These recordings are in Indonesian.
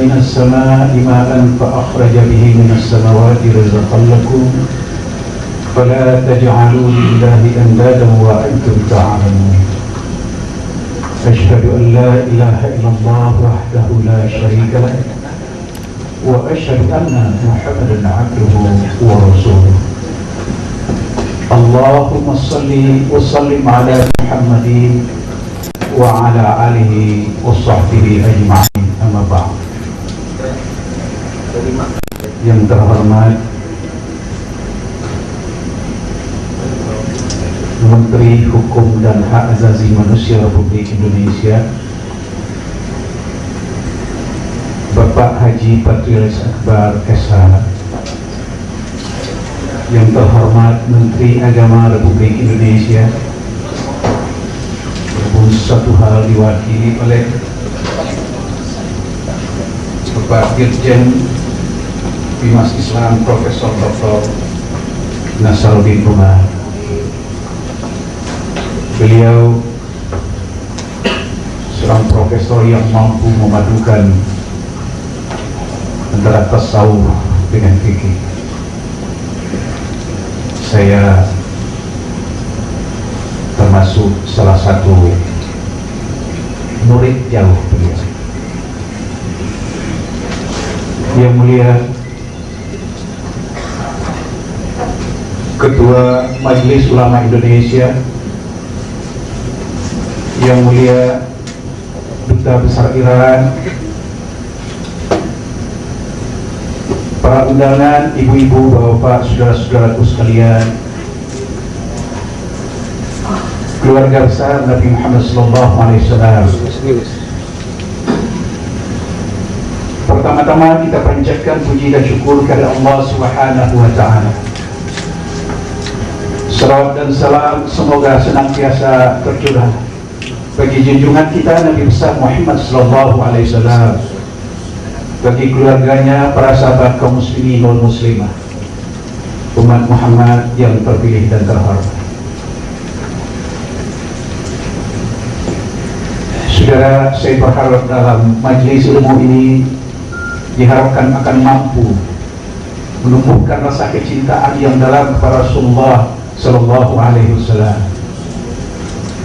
من السماء ماء فأخرج به من السماوات رزقا لكم فلا تجعلوا لله أندادا وأنتم تعلمون أشهد أن لا إله إلا الله وحده لا شريك له وأشهد أن محمدا عبده ورسوله اللهم صل وسلم على محمد وعلى آله وصحبه أجمعين. Amma ba'd. Yang terhormat Menteri Hukum dan Hak Asasi Manusia Republik Indonesia Bapak Haji Patrialis Akbar SH, yang terhormat Menteri Agama Republik Indonesia, walaupun satu hal diwakili oleh Bapak Dirjen Bimas Islam Profesor Dr. Nasaruddin Umar. Beliau seorang profesor yang mampu memadukan antara tasawuf dengan fikih. Saya termasuk salah satu murid jauh beliau. Yang mulia Ketua Majelis Ulama Indonesia, yang mulia Duta Besar Iran, para undangan, ibu-ibu, bapak-bapak, saudara-saudaraku sekalian, keluarga besar Nabi Muhammad SAW. Pertama-tama kita panjatkan puji dan syukur kepada Allah Subhanahu wa Ta'ala. Salawat dan salam semoga senantiasa tercurah bagi junjungan kita Nabi besar Muhammad SAW, bagi keluarganya, para sahabat kaum muslimin wal muslimah, umat Muhammad yang terpilih dan terhormat. Saudara, saya berharap dalam majelis ilmu ini diharapkan akan mampu menumbuhkan rasa kecintaan yang dalam kepada Rasulullah Sallallahu Alaihi Wasallam.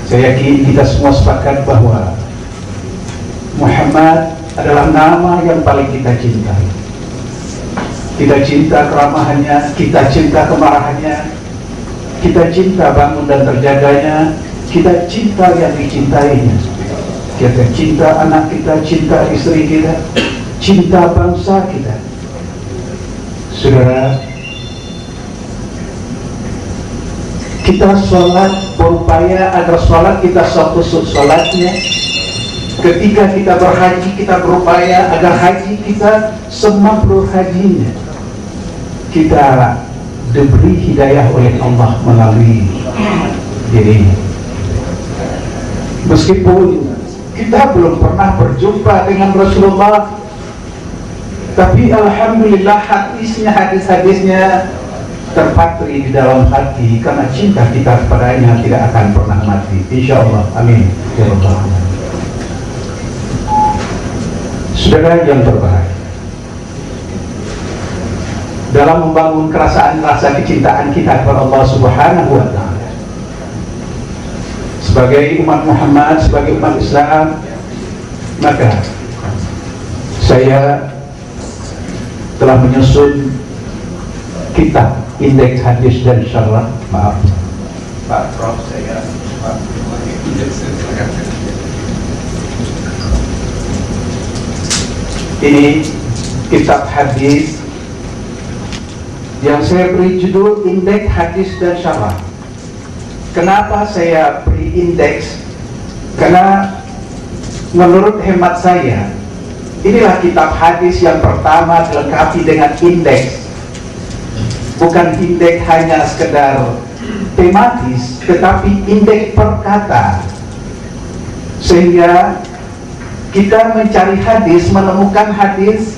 Saya yakin kita semua sepakat bahwa Muhammad adalah nama yang paling kita cintai. Kita cinta keramahannya, kita cinta kemarahannya, kita cinta bangun dan terjaganya, kita cinta yang dicintainya, kita cinta anak kita, cinta istri kita, cinta bangsa kita. Saudara, kita sholat, berupaya agar sholat kita satu sholatnya. Ketika kita berhaji, kita berupaya agar haji kita semabrur hajinya. Kita diberi hidayah oleh Allah melalui diri. Meskipun kita belum pernah berjumpa dengan Rasulullah, tapi alhamdulillah hadis-hadisnya terpatri di dalam hati, karena cinta kita kepadanya tidak akan pernah mati, insyaallah. Amin ya rabbal alamin. Saudara yang terbaik, dalam membangun rasa kecintaan kita kepada Allah Subhanahu wa Ta'ala, sebagai umat Muhammad, sebagai umat Islam, maka saya telah menyusun kitab Indeks Hadis dan Syarah. Maaf Pak Prof, saya ini kitab hadis yang saya beri judul Indeks Hadis dan Syarah. Kenapa saya beri indeks? Karena menurut hemat saya, inilah kitab hadis yang pertama dilengkapi dengan indeks. Bukan indeks hanya sekedar tematis, tetapi indeks per kata, sehingga kita mencari hadis, menemukan hadis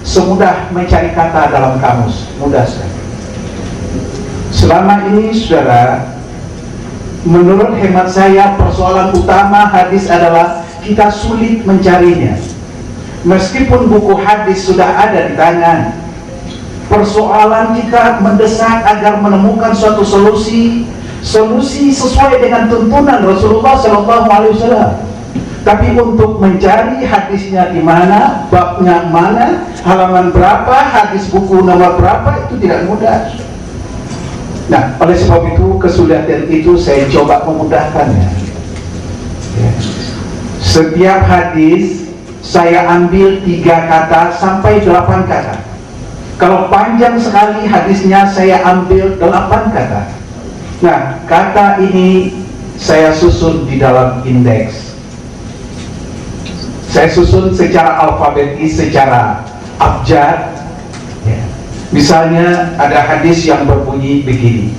semudah mencari kata dalam kamus, mudah sekali. Selama ini saudara, menurut hemat saya persoalan utama hadis adalah kita sulit mencarinya. Meskipun buku hadis sudah ada di tangan, persoalan kita mendesak agar menemukan suatu solusi sesuai dengan tuntunan Rasulullah SAW. Tapi untuk mencari hadisnya di mana, babnya mana, halaman berapa, hadis buku nomor berapa, itu tidak mudah. Nah, oleh sebab itu kesulitan itu saya coba memudahkannya. Ya. Setiap hadis saya ambil 3 kata sampai 8 kata. Kalau panjang sekali hadisnya saya ambil 8 kata. Nah, kata ini saya susun di dalam indeks. Saya susun secara alfabetis, secara abjad. Ya. Misalnya ada hadis yang berbunyi begini: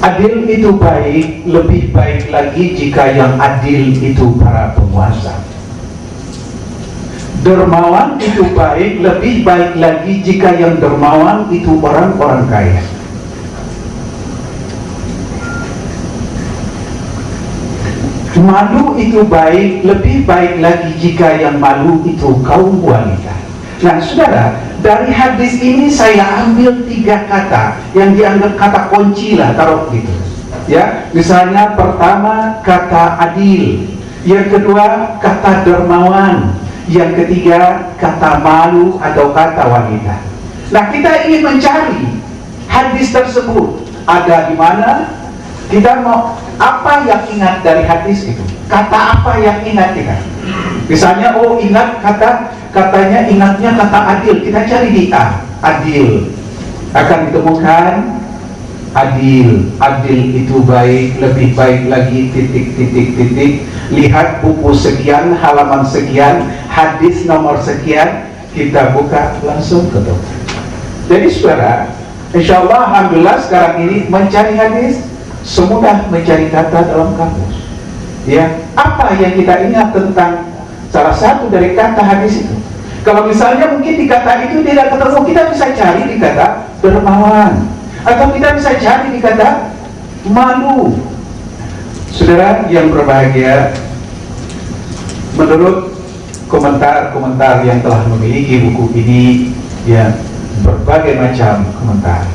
adil itu baik, lebih baik lagi jika yang adil itu para penguasa. Dermawan itu baik, lebih baik lagi jika yang dermawan itu orang-orang kaya. Malu itu baik, lebih baik lagi jika yang malu itu kaum wanita. Nah, saudara, dari hadis ini saya ambil 3 kata yang dianggap kata kunci lah, taruh gitu. Ya, misalnya pertama kata adil, yang kedua kata dermawan, yang ketiga kata malu atau kata wanita. Nah, kita ingin mencari hadis tersebut ada di mana. Kita mau apa yang ingat dari hadis itu? Kata apa yang ingat kita? Misalnya, oh ingat katanya ingatnya kata adil. Kita cari di A, adil. Akan ditemukan adil. Adil itu baik, lebih baik lagi titik. Lihat buku sekian, halaman sekian, hadis nomor sekian. Kita buka langsung ketemu. Jadi saudara, insya Allah alhamdulillah sekarang ini mencari hadis semudah mencari kata dalam kamus. Ya, apa yang kita ingat tentang salah satu dari kata hadis itu? Kalau misalnya mungkin di kata itu tidak ketemu, kita bisa cari di kata dermawan, atau kita bisa cari di kata malu. Saudara yang berbahagia, menurut komentar-komentar yang telah memiliki buku ini, ya berbagai macam komentar.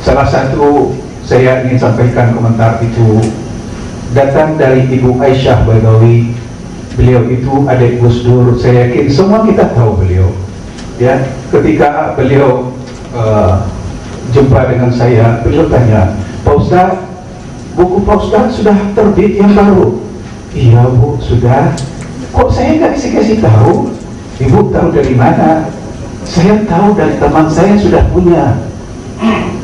Salah satu saya ingin sampaikan komentar itu datang dari Ibu Aisyah Bagawi. Beliau itu adik Gus Dur. Saya yakin semua kita tahu beliau. Ya, ketika beliau jumpa dengan saya, beliau tanya, Pak Ustaz, buku Pak Ustaz sudah terbit yang baru? Iya Bu, sudah. Kok saya nggak kasih tahu? Ibu tahu dari mana? Saya tahu dari teman saya sudah punya.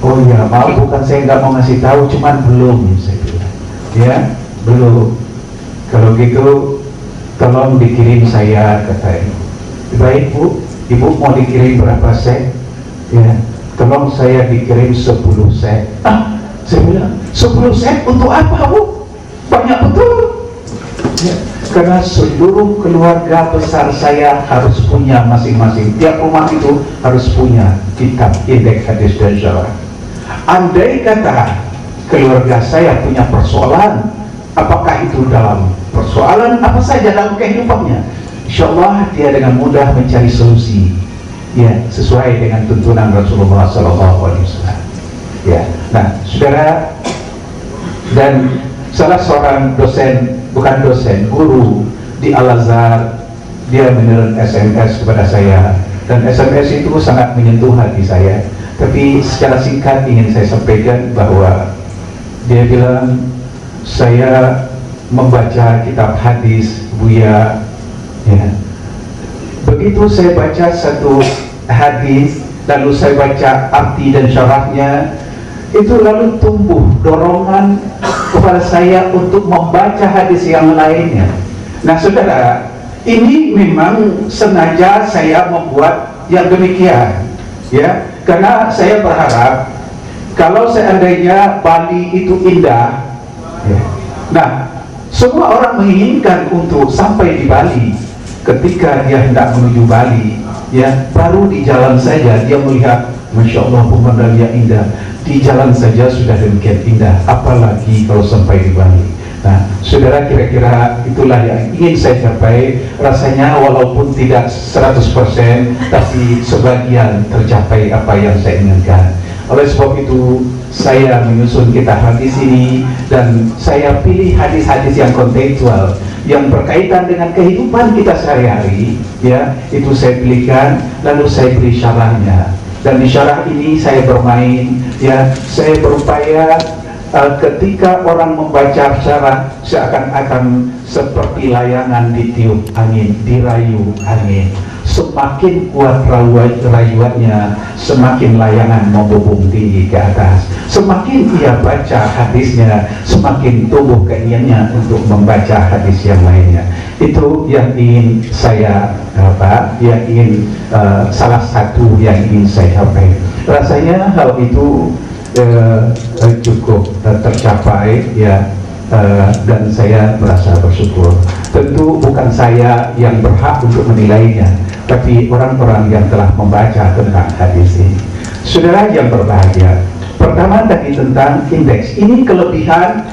Oh ya, maaf, bukan saya nggak mau ngasih tahu, cuman belum, saya bilang. Ya, belum. Kalau gitu, tolong dikirim saya, kata ibu. Baik Bu, Ibu mau dikirim berapa set? Ya, tolong saya dikirim 10 set. Ah, saya bilang, 10 set untuk apa Bu? Banyak betul. Ya, karena seluruh keluarga besar saya harus punya masing-masing. Tiap rumah itu harus punya kitab indeks hadis dan syarah. Andai kata keluarga saya punya persoalan, apakah itu dalam persoalan apa saja dalam kehidupannya, insya Allah dia dengan mudah mencari solusi, ya sesuai dengan tuntunan Rasulullah SAW. Ya, nah saudara, dan salah seorang dosen, bukan dosen, guru di Al-Azhar, dia mengirim SMS kepada saya, dan SMS itu sangat menyentuh hati saya. Tapi secara singkat ingin saya sampaikan bahwa dia bilang, saya membaca kitab hadis Buya, ya. Begitu saya baca satu hadis, lalu saya baca arti dan syarahnya, itu lalu tumbuh dorongan kepada saya untuk membaca hadis yang lainnya. Nah saudara, ini memang sengaja saya membuat yang demikian, ya, karena saya berharap kalau seandainya Bali itu indah, ya, nah semua orang menginginkan untuk sampai di Bali. Ketika dia hendak menuju Bali, ya baru di jalan saja dia melihat, Masya Allah, pemandangan yang indah. Di jalan saja sudah demikian indah, apalagi kalau sampai di Bali. Nah, saudara, kira-kira itulah yang ingin saya capai. Rasanya walaupun tidak 100%, tapi sebagian tercapai apa yang saya inginkan. Oleh sebab itu, saya menyusun kitab hadis ini dan saya pilih hadis-hadis yang kontekstual, yang berkaitan dengan kehidupan kita sehari-hari. Ya, itu saya pilihkan, lalu saya beri syarahnya. Dan di syarah ini saya bermain, ya, saya berupaya ketika orang membaca syarah seakan-akan seperti layangan ditiup angin, dirayu angin. Semakin kuat rayuannya, semakin layangan membubung tinggi ke atas. Semakin ia baca hadisnya, semakin tumbuh keinginannya untuk membaca hadis yang lainnya. Itu yang ingin saya salah satu yang ingin saya capai. Rasanya hal itu cukup tercapai, ya, dan saya merasa bersyukur. Tentu bukan saya yang berhak untuk menilainya, tapi orang-orang yang telah membaca tentang hadis ini. Saudara yang berbahagia, pertama tadi tentang indeks. Ini kelebihan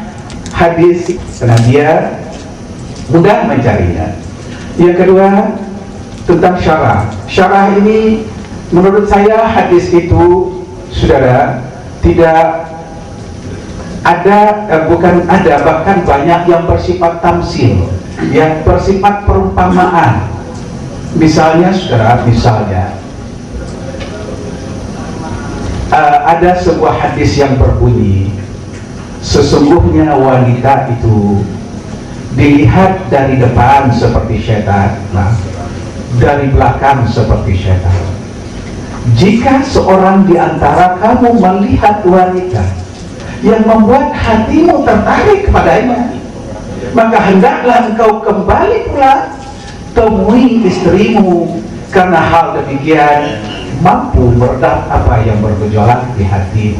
hadis karena dia mudah mencarinya. Yang kedua tentang syarah. Syarah ini menurut saya hadis itu, saudara, tidak ada, bahkan banyak yang bersifat tamsil, yang bersifat perumpamaan. Misalnya, saudara, ada sebuah hadis yang berbunyi, sesungguhnya wanita itu dilihat dari depan seperti setan, dari belakang seperti setan. Jika seorang di antara kamu melihat wanita yang membuat hatimu tertarik kepadanya, maka hendaklah engkau kembali pula temui istrimu, karena hal demikian mampu meredam apa yang bergejolak di hatimu.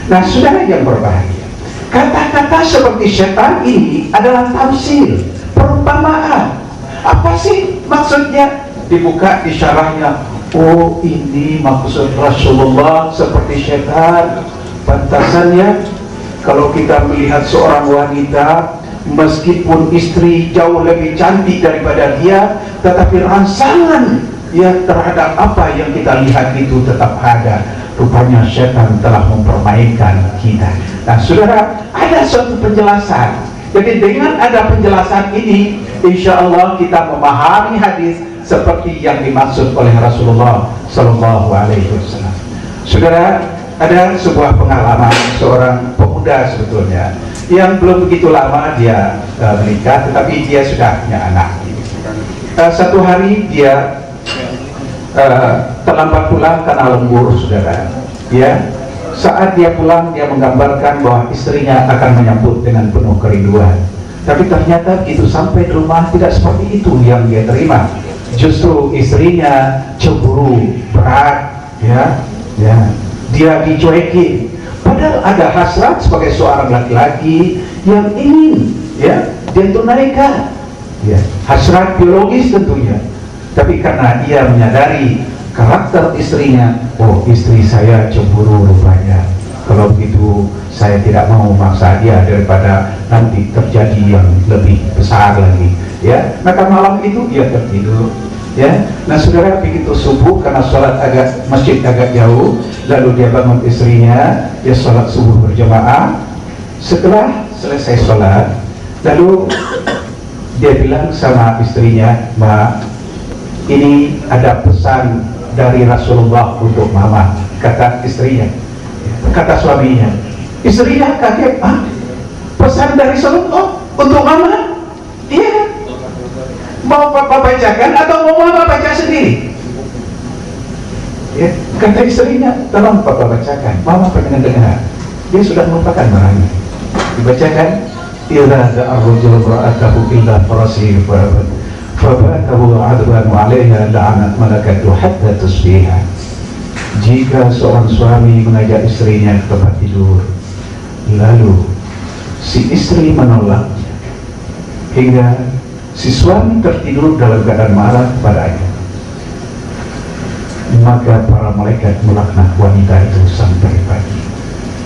Nah, saudara yang berbahagia, kata-kata seperti setan ini adalah tamsil, perumpamaan. Apa sih maksudnya? Dibuka di syarahnya, oh ini maksud Rasulullah seperti setan. Pantasannya kalau kita melihat seorang wanita, meskipun istri jauh lebih cantik daripada dia, tetapi rangsangan ya terhadap apa yang kita lihat itu tetap ada. Rupanya setan telah mempermainkan kita. Nah, saudara, ada suatu penjelasan. Jadi dengan ada penjelasan ini, insya Allah kita memahami hadis seperti yang dimaksud oleh Rasulullah Sallallahu Alaihi Wasallam. Saudara, ada sebuah pengalaman seorang pemuda sebetulnya yang belum begitu lama dia menikah, tetapi dia sudah punya anak. Satu hari dia terlambat pulang karena lembur, saudara. Ya, saat dia pulang, dia menggambarkan bahwa istrinya akan menyambut dengan penuh kerinduan. Tapi ternyata begitu sampai di rumah tidak seperti itu yang dia terima. Justru istrinya cemburu berat, ya. Dia dicuekin. Padahal ada hasrat sebagai seorang laki-laki yang ingin, ya, dia tunaikan, ya, hasrat biologis tentunya. Tapi karena ia menyadari karakter istrinya, oh istri saya cemburu rupanya, kalau begitu saya tidak mau memaksa dia daripada nanti terjadi yang lebih besar lagi, ya. Maka malam itu dia tertidur, ya. Nah, saudara, begitu subuh, karena sholat masjid agak jauh, lalu dia bangun istrinya, dia sholat subuh berjamaah. Setelah selesai sholat, lalu dia bilang sama istrinya, "Ma, ini ada pesan dari Rasulullah untuk mama," kata istrinya. Kata suaminya. Istrinya kaget, "Ah, pesan dari Rasulullah untuk mama?" Iya. Mau papa bacakan atau mau mama baca sendiri? Ya, kata istrinya, "Tolong papa bacakan, mama pengen dengar." Dia sudah melupakan marahnya. Dibacakan, "Idza da'ar-rajulu ra'atahu illa farasihi fabatahu 'adban 'alaiha la'anat malakatu hatta tusbiha." Jika seorang suami mengajak istrinya ke tempat tidur, lalu si istri menolak hingga si suami tertidur dalam keadaan marah kepadanya, maka para malaikat melaknat wanita itu sampai pagi.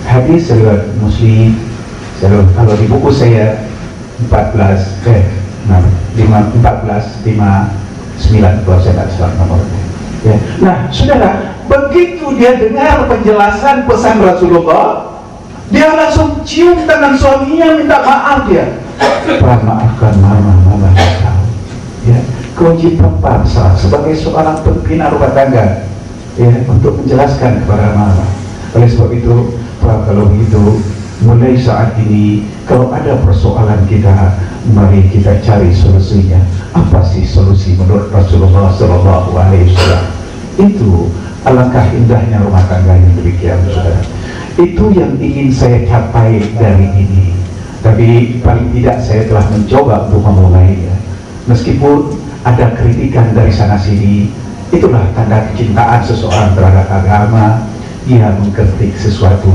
Hadis riwayat Muslim. Kalau di buku saya kalau saya tidak salah nomornya. Ya. Nah, saudara, begitu dia dengar penjelasan pesan Rasulullah, dia langsung cium tangan suaminya, minta maaf dia. Pak, maafkan mama tahu. Ya, kewajiban bangsa sebagai seorang pembina rumah tangga, ya, untuk menjelaskan kepada mama. Oleh sebab itu, Pak, kalau begitu, mulai saat ini, kalau ada persoalan kita, mari kita cari solusinya. Apa sih solusi menurut Rasulullah SAW? Itu alangkah indahnya rumah tangga yang demikian, saudara. Itu yang ingin saya capai dari ini. Tapi paling tidak saya telah mencoba untuk memulainya. Meskipun ada kritikan dari sana sini, itulah tanda kecintaan seseorang terhadap agama. Dia mengkritik sesuatu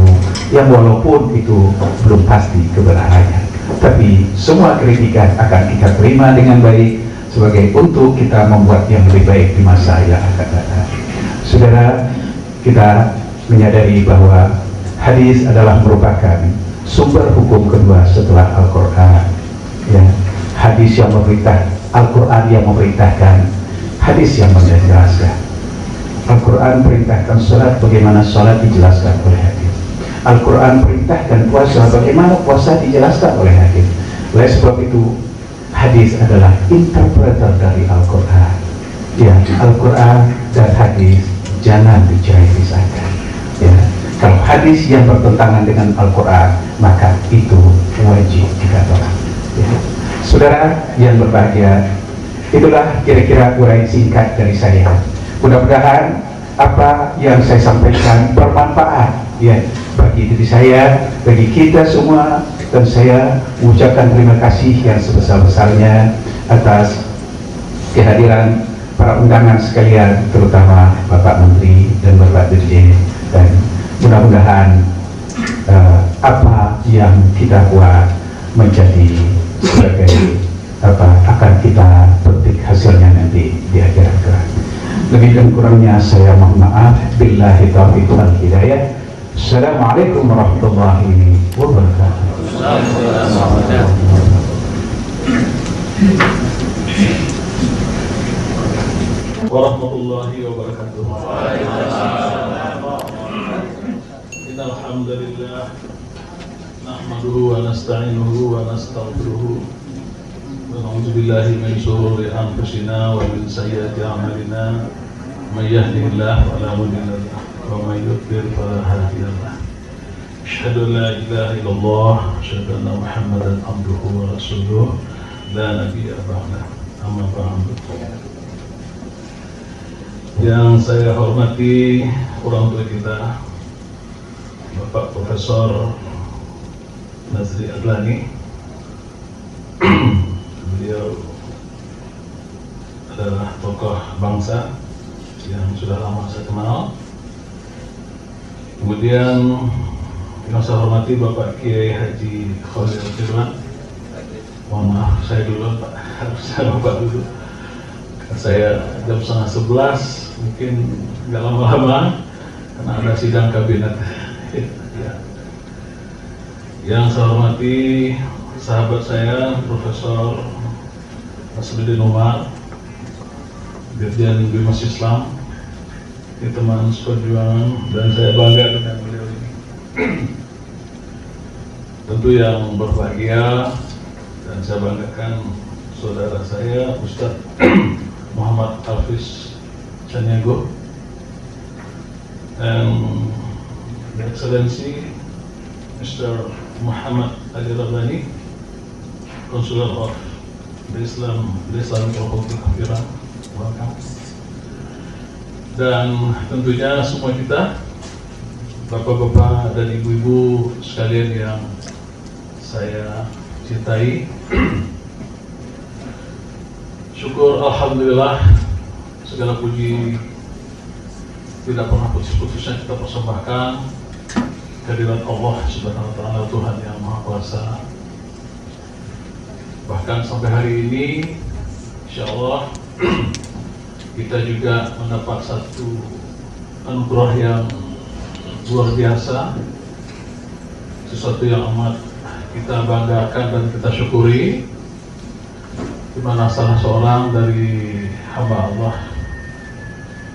yang walaupun itu belum pasti kebenarannya, tapi semua kritikan akan kita terima dengan baik sebagai untuk kita membuat yang lebih baik di masa yang akan datang. Saudara, kita menyadari bahwa hadis adalah merupakan sumber hukum kedua setelah Al-Quran. Ya, hadis yang memerintah, Al-Quran yang memerintahkan, hadis yang menjelaskan. Al-Quran perintahkan salat, bagaimana salat dijelaskan oleh hadis. Al-Quran perintahkan puasa, bagaimana puasa dijelaskan oleh hadis. Oleh sebab itu, hadis adalah interpreter dari Al-Quran. Ya, Al-Quran dan hadis jangan dipisahkan. Ya, kalau hadis yang bertentangan dengan Al-Quran, maka itu wajib kita tolak. Ya. Saudara yang berbahagia, itulah kira-kira uraian singkat dari saya. Mudah-mudahan apa yang saya sampaikan bermanfaat, ya, bagi diri saya, bagi kita semua, dan saya mengucapkan terima kasih yang sebesar-besarnya atas kehadiran para undangan sekalian, terutama Bapak Menteri dan Bapak Dirjen, dan mudah-mudahan apa yang kita buat menjadi sebagai akan kita petik hasilnya nanti di akhirat kelak. Lebih dan kurangnya saya mohon maaf. Billahi taufiq wal hidayah. Assalamualaikum warahmatullahi wabarakatuh. Warahmatullahi wabarakatuh. Innal hamdalillah nahmaduhu wa nasta'inuhu wa nastaghfiruhu wa na'udzu billahi min shururi anfusina wa min sayyiati a'malina. May yahdihillahu fala mudilla lahu wa may yudlil fala hadiya lahu. Asyhadu an la ilaha illallah wa asyhadu anna Muhammadan abduhu wa rasuluh la nabiyya ba'dahu. Amma ba'du. Yang saya hormati orang tua kita, Bapak Profesor Nazri Adlani. Beliau adalah tokoh bangsa yang sudah lama saya kenal. Kemudian yang saya hormati Bapak Kiai Haji Khalil Firman. Mohon maaf, saya dulu Pak, harusnya Bapak dulu. Saya jam 10:30, mungkin nggak lama-lama karena ada sidang kabinet. Ya. Yang saya hormati sahabat saya Profesor Nasruddin Umar, Dirjen Bimas Islam, ini teman seperjuangan dan saya bangga dengan beliau ini. Tentu yang berbahagia dan saya banggakan saudara saya Ustadz Muhammad Hafiz Caniago and the Excellency Mr. Muhammad Ali Rabbani, Consular of the Islamic Republic of Iran. Welcome. Dan tentunya semua kita, bapak-bapak dan ibu-ibu sekalian yang saya cintai, syukur alhamdulillah, segala puji tidak pernah putus-putusnya kita persembahkan kehadirat Allah Subhanahu wa Ta'ala, Tuhan yang Maha Kuasa. Bahkan sampai hari ini insyaallah kita juga mendapat satu anugerah yang luar biasa, sesuatu yang amat kita banggakan dan kita syukuri, di mana salah seorang dari hamba Allah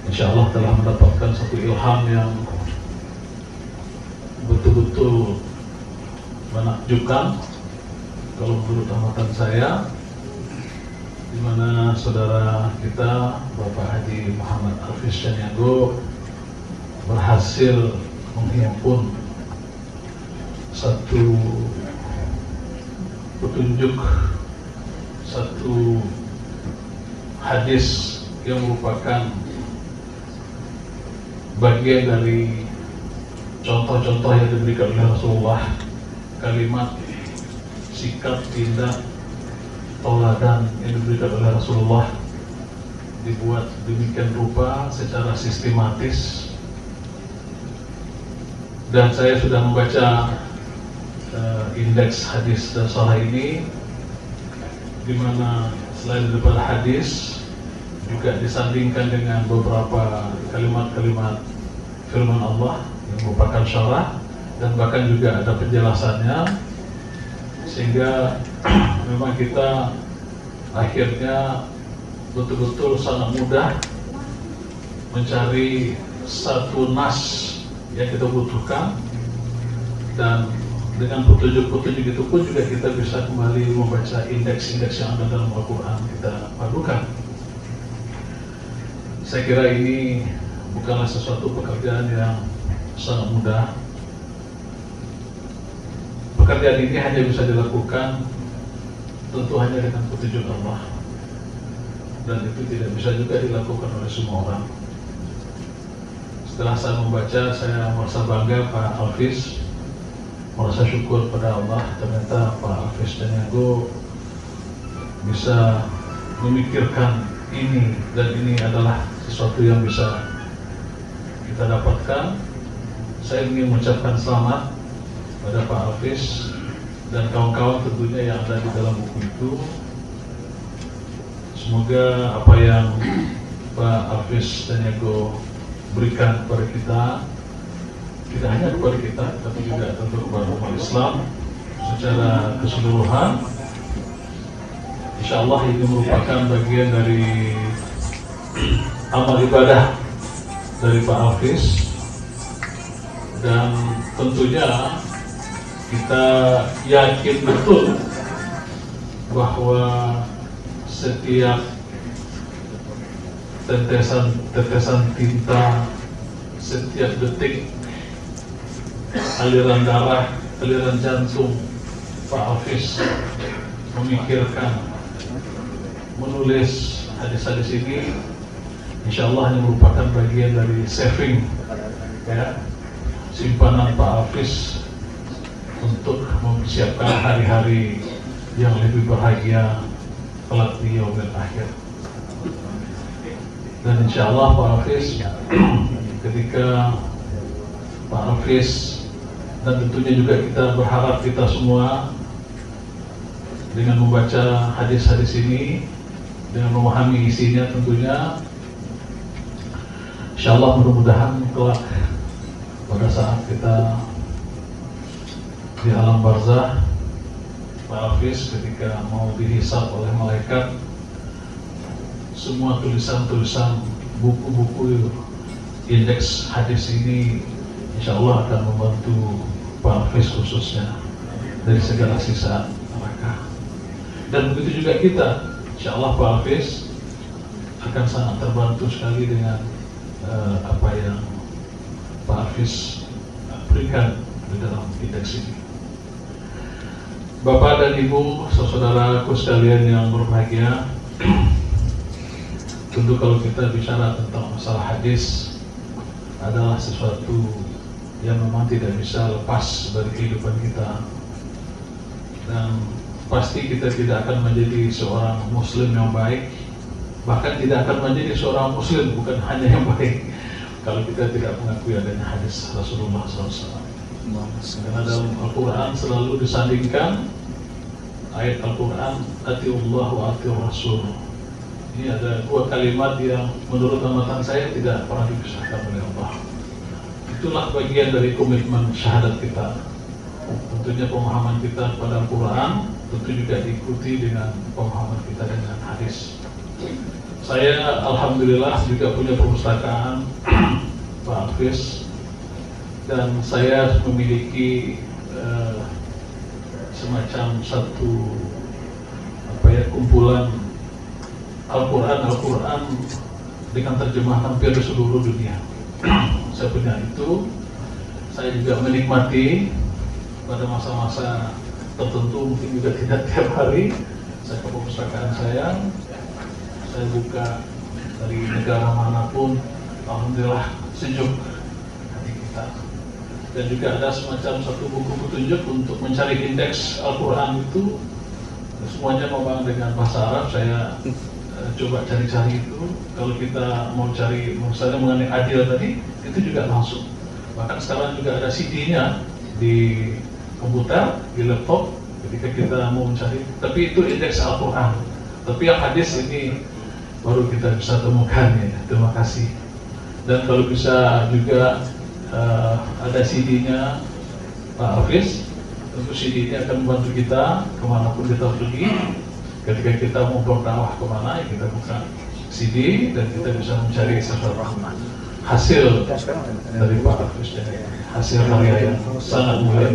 insya Allah telah mendapatkan satu ilham yang betul-betul menakjubkan kalau menurut amatan saya, di mana saudara kita Bapak Haji Muhammad Hafiz Caniago berhasil menghimpun satu petunjuk, satu hadis yang merupakan bagian dari contoh-contoh yang diberikan oleh Rasulullah, kalimat, sikap, tindak, tauladan yang diberikan oleh Rasulullah dibuat demikian rupa secara sistematis. Dan saya sudah membaca indeks hadis dan salah ini, di mana selain daripada hadis juga disandingkan dengan beberapa kalimat-kalimat firman Allah yang merupakan syarah, dan bahkan juga ada penjelasannya, sehingga memang kita akhirnya betul-betul sangat mudah mencari satu nas yang kita butuhkan, dan dengan petunjuk-petunjuk itu pun juga kita bisa kembali membaca indeks-indeks yang ada dalam Al-Quran, kita padukan. Saya kira ini bukanlah sesuatu pekerjaan yang sangat mudah. Pekerjaan ini hanya bisa dilakukan tentu hanya dengan petunjuk Allah, dan itu tidak bisa juga dilakukan oleh semua orang. Setelah saya membaca, saya merasa bangga Pak Hafiz, merasa syukur pada Allah. Ternyata Pak Hafiz Caniago bisa memikirkan ini, dan ini adalah sesuatu yang bisa kita dapatkan. Saya ingin mengucapkan selamat pada Pak Hafiz dan kawan-kawan tentunya yang ada di dalam buku itu. Semoga apa yang Pak Hafiz Caniago berikan kepada kita, tidak hanya kepada kita, tapi juga tentu kepada umat Islam secara keseluruhan. Insya Allah ini merupakan bagian dari amal ibadah dari Pak Hafiz, dan tentunya kita yakin betul bahwa setiap tetesan tinta, setiap detik aliran darah, aliran jantung Pak Hafiz memikirkan, menulis hadis-hadis ini, insya Allah ini merupakan bagian dari saving, ya, simpanan Pak Hafiz untuk mempersiapkan hari-hari yang lebih bahagia kelak di yaumil akhir. Dan insya Allah Pak Hafiz, ketika Pak Hafiz, dan tentunya juga kita berharap kita semua dengan membaca hadis-hadis ini, dengan memahami isinya tentunya, insya Allah mudah-mudahan kelak pada saat kita di alam barzah, Pak Hafiz ketika mau dihisab oleh malaikat, semua tulisan-tulisan, buku-buku indeks hadis ini insya Allah akan membantu Pak Hafiz khususnya dari segala sisa neraka. Dan begitu juga kita, insya Allah Pak Hafiz akan sangat terbantu sekali dengan apa yang Pak Hafiz berikan di dalam indeks ini. Bapak dan Ibu, saudaraku sekalian yang berbahagia, tentu kalau kita bicara tentang masalah hadis adalah sesuatu yang memang tidak bisa lepas dari kehidupan kita, dan pasti kita tidak akan menjadi seorang muslim yang baik, bahkan tidak akan menjadi seorang muslim, bukan hanya yang baik, kalau kita tidak mengakui adanya hadis Rasulullah SAW. Karena dalam Al-Quran selalu disandingkan ayat Al-Quran, atiullah wa atiur rasul. Ini ada dua kalimat yang menurut amatan saya tidak pernah dipisahkan oleh Allah. Itulah bagian dari komitmen syahadat kita. tentunya pemahaman kita pada Al-Quran tentu juga diikuti dengan pemahaman kita dengan hadis. Saya alhamdulillah juga punya perpustakaan Pak Hafiz, dan saya memiliki semacam satu kumpulan Al-Quran dengan terjemahan hampir di seluruh dunia. Saya punya itu. Saya juga menikmati pada masa-masa tertentu, mungkin juga tidak tiap hari, saya ke perpustakaan saya buka dari negara manapun, alhamdulillah sejuk hati kita. Dan juga ada semacam satu buku petunjuk untuk mencari indeks Al-Quran itu, semuanya memang dengan bahasa Arab. Saya coba cari-cari itu. Kalau kita mau cari misalnya mengenai adil tadi, itu juga langsung. Bahkan sekarang juga ada CD-nya di komputer, di laptop, ketika kita mau mencari. Tapi itu indeks Al-Quran. Tapi yang hadis ini baru kita bisa temukan ya. Terima kasih. Dan kalau bisa juga ada CD-nya Pak Hafiz, tentu CD ini akan membantu kita kemanapun kita pergi. Ketika kita mau berdakwah kemana, ya kita buka CD dan kita bisa mencari sesuatu hasil dari Pak Hafiz, hasil karya yang sangat mulia.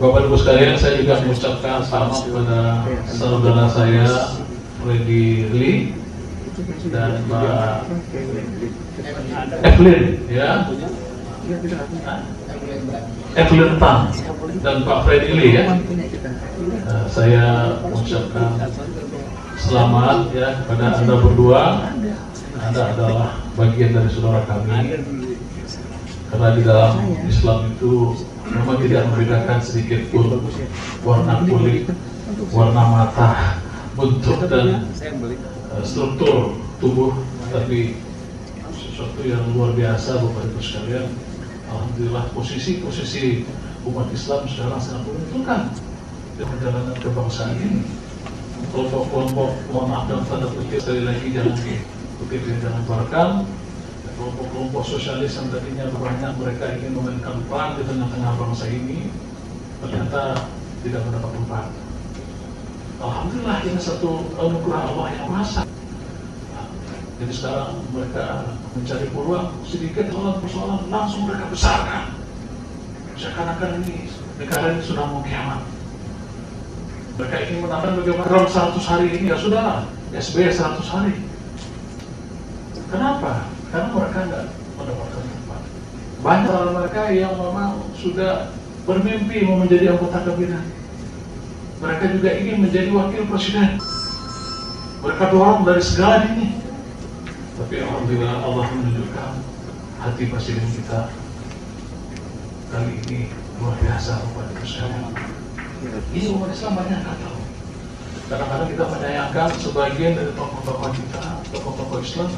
Bapak Ibu sekalian, saya juga mengucapkan selamat kepada saudara saya Freddy Lee dan Mbak Evelyn, ya, Evelyn Tan dan Pak Freddy Lee, ya. Saya mengucapkan selamat ya kepada Anda berdua. Anda adalah bagian dari saudara kami, karena di dalam Islam itu memang tidak membedakan sedikit pun warna kulit, warna mata, bentuk dan struktur tubuh, tapi sesuatu yang luar biasa Bapak Ibu sekalian. Alhamdulillah posisi umat Islam sekarang sangat menentukan di perjalanan kebangsaan ini. Kelompok-kelompok, mohon maaf dalam tanda kutip, sekali lagi jangan dikutip, jangan barkan. Kelompok-kelompok sosialis yang tadinya banyak mereka ingin memainkan peran di tengah-tengah bangsa ini, ternyata tidak mendapat tempat. Alhamdulillah ini satu anugerah Allah yang kuasa. Jadi sekarang mereka mencari peluang sedikit persoalan langsung mereka besarkan. Seakan-akan ini negara ini sudah mau kiamat. Mereka ingin menantang bagaimana 100 hari ini, ya sudah SBY 100 hari. Kenapa? Karena mereka tidak mendapatkan tempat. Banyak orang mereka yang memang sudah bermimpi mau menjadi anggota kabinet. Mereka juga ingin menjadi wakil presiden. Mereka dorong dari segala dini. Tapi alhamdulillah Allah menunjukkan hati presiden kita kali ini luar biasa Bapak Ibu sekalian. Ini umat Islam banyak nggak tahu. Kadang-kadang kita menyayangkan sebagian dari tokoh-tokoh kita, tokoh-tokoh Islam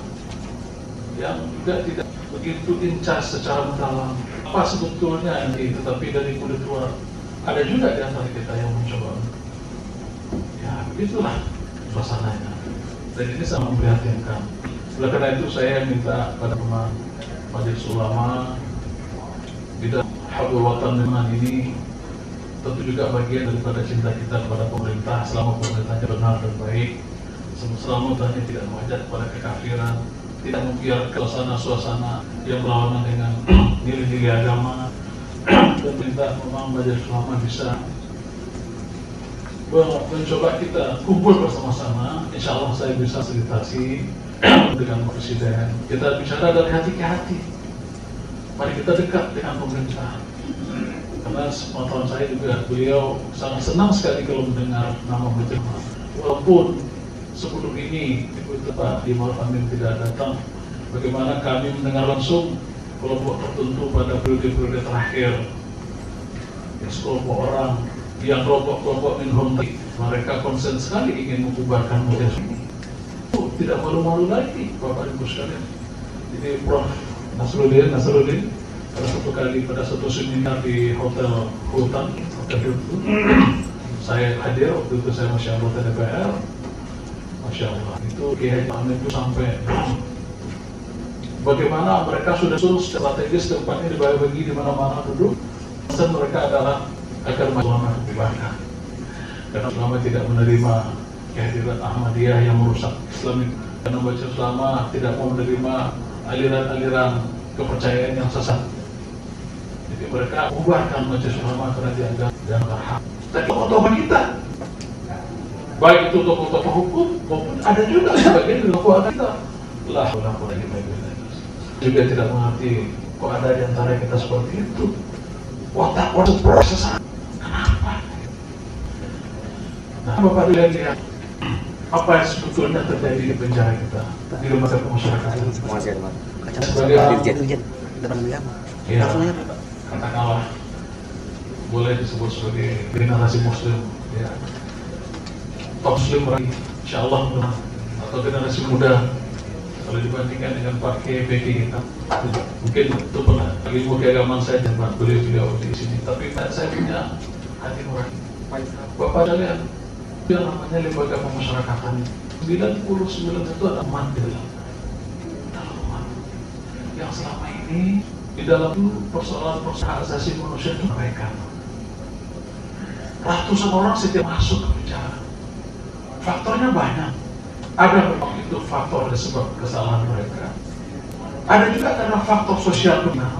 yang juga tidak begitu incas secara mendalam apa sebetulnya ini, tetapi dari kulit luar ada juga di antara kita yang mencoba. Ya begitulah suasananya. Dan ini sangat memprihatinkan. Oleh karena itu saya minta pada teman Majelis Ulama bidang Habul Watan dengan ini tentu juga bagian daripada cinta kita kepada pemerintah, selama pemerintahnya benar dan baik, selama pemerintahnya tidak mengajak kepada kekafiran, tidak membiarkan suasana yang berlawanan dengan nilai-nilai agama. Dan minta memang Majelis Ulama bisa mencoba kita kumpul bersama-sama. Insya Allah saya bisa fasilitasi dengan Presiden. Kita bicara dari hati ke hati. Mari kita dekat dengan pemerintah. Karena sepengetahuan saya juga beliau sangat senang sekali kalau mendengar nama beliau. Walaupun sebelum ini Ibu Pak Imam Amin tidak datang, bagaimana kami mendengar langsung kelompok tertentu pada periode-periode terakhir, sekelompok orang yang kelompok minhum mereka konsen sekali ingin membubarkan majelis ini. Tidak malu-malu lagi Bapak Ibu sekalian. Jadi Prof Nasruddin pada satu kali pada satu seminar di Hotel Hutan, saya hadir waktu itu, saya masih anggota DPR. Masya Allah, itu Kiai Amin itu sampai bagaimana mereka sudah suruh strategis tempatnya dibagi di mana-mana duduk. Pesan mereka adalah agar ulama dibubarkan. Karena ulama tidak menerima kehadiran Ahmadiyah yang merusak Islam. Karena Majelis Ulama tidak mau menerima aliran-aliran kepercayaan yang sesat. Jadi mereka membubarkan Majelis Ulama karena dianggap dan berhak. Tapi tokoh kita, baik itu tokoh-tokoh hukum maupun ada juga sebagian dari tokoh agama kita. Lah, juga tidak mengerti kok ada di antara kita seperti itu. Watak proses. Kenapa? Nah, Bapak lihat apa yang sebetulnya terjadi di penjara kita, di lembaga pemasyarakatan. Sebagai ya, katakanlah boleh disebut sebagai generasi Muslim, ya, top Muslim lagi, insya Allah, atau generasi muda. Kalau dibandingkan dengan pakai PK kita, mungkin itu pernah ilmu keagamaan saya dan beliau di sini. Tapi saya punya hati nurani. Bapak lihat, yang namanya lembaga pemasyarakatan 99 itu ada umat di dalam umat yang selama ini di dalam persoalan hak asasi manusia itu mereka ratusan orang setiap masuk ke penjara. Faktornya banyak. Ada memang itu faktor disebab kesalahan mereka. Ada juga karena faktor sosial benar.